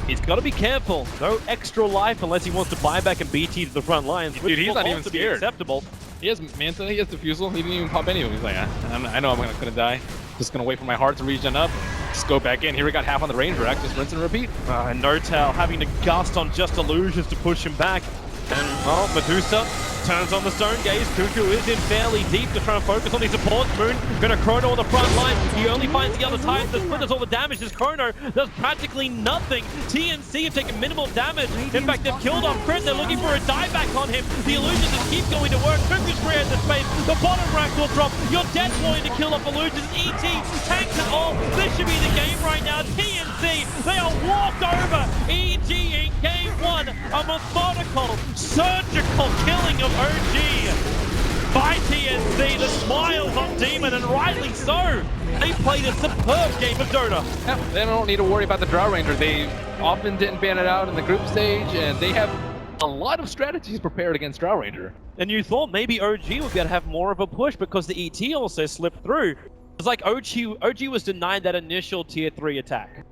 He's got to be careful. No extra life unless he wants to buy back and BT to the front lines. Dude, he's not even scared. Acceptable. He has Manta, he has Diffusal. He didn't even pop any of them. He's like, I know I'm going to die. Just going to wait for my heart to regen up. Just go back in. Here we got half on the range rack. Just rinse and repeat. And Notel having to gust on just Illusions to push him back. And, well, Medusa turns on the Stone Gaze. Cuckoo is in fairly deep to try and focus on his support. Moon gonna Chrono on the front line. He only finds the other Titan. The Split does all the damage. This Chrono does practically nothing. TNC have taken minimal damage. In fact, they've killed off Crit. They're looking for a dieback on him. The Illusions just keep going to work. Cuckoo's created the space. The bottom rack will drop. You're dead going to kill off Illusions. ET tanks it all. This should be the game right now. TNC, they are walked over. EG in game 1. A methodical, surgical killing of OG by TNC. The smiles on Demon, and rightly so. They played a superb game of Dota. Yeah, they don't need to worry about the Drow Ranger. They often didn't ban it out in the group stage, and they have a lot of strategies prepared against Drow Ranger. And you thought maybe OG would be able to have more of a push because the ET also slipped through. It's like OG was denied that initial tier 3 attack.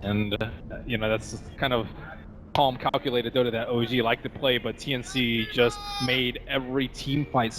And, you know, that's kind of calm, calculated Dota that OG liked to play, but TNC just made every team fight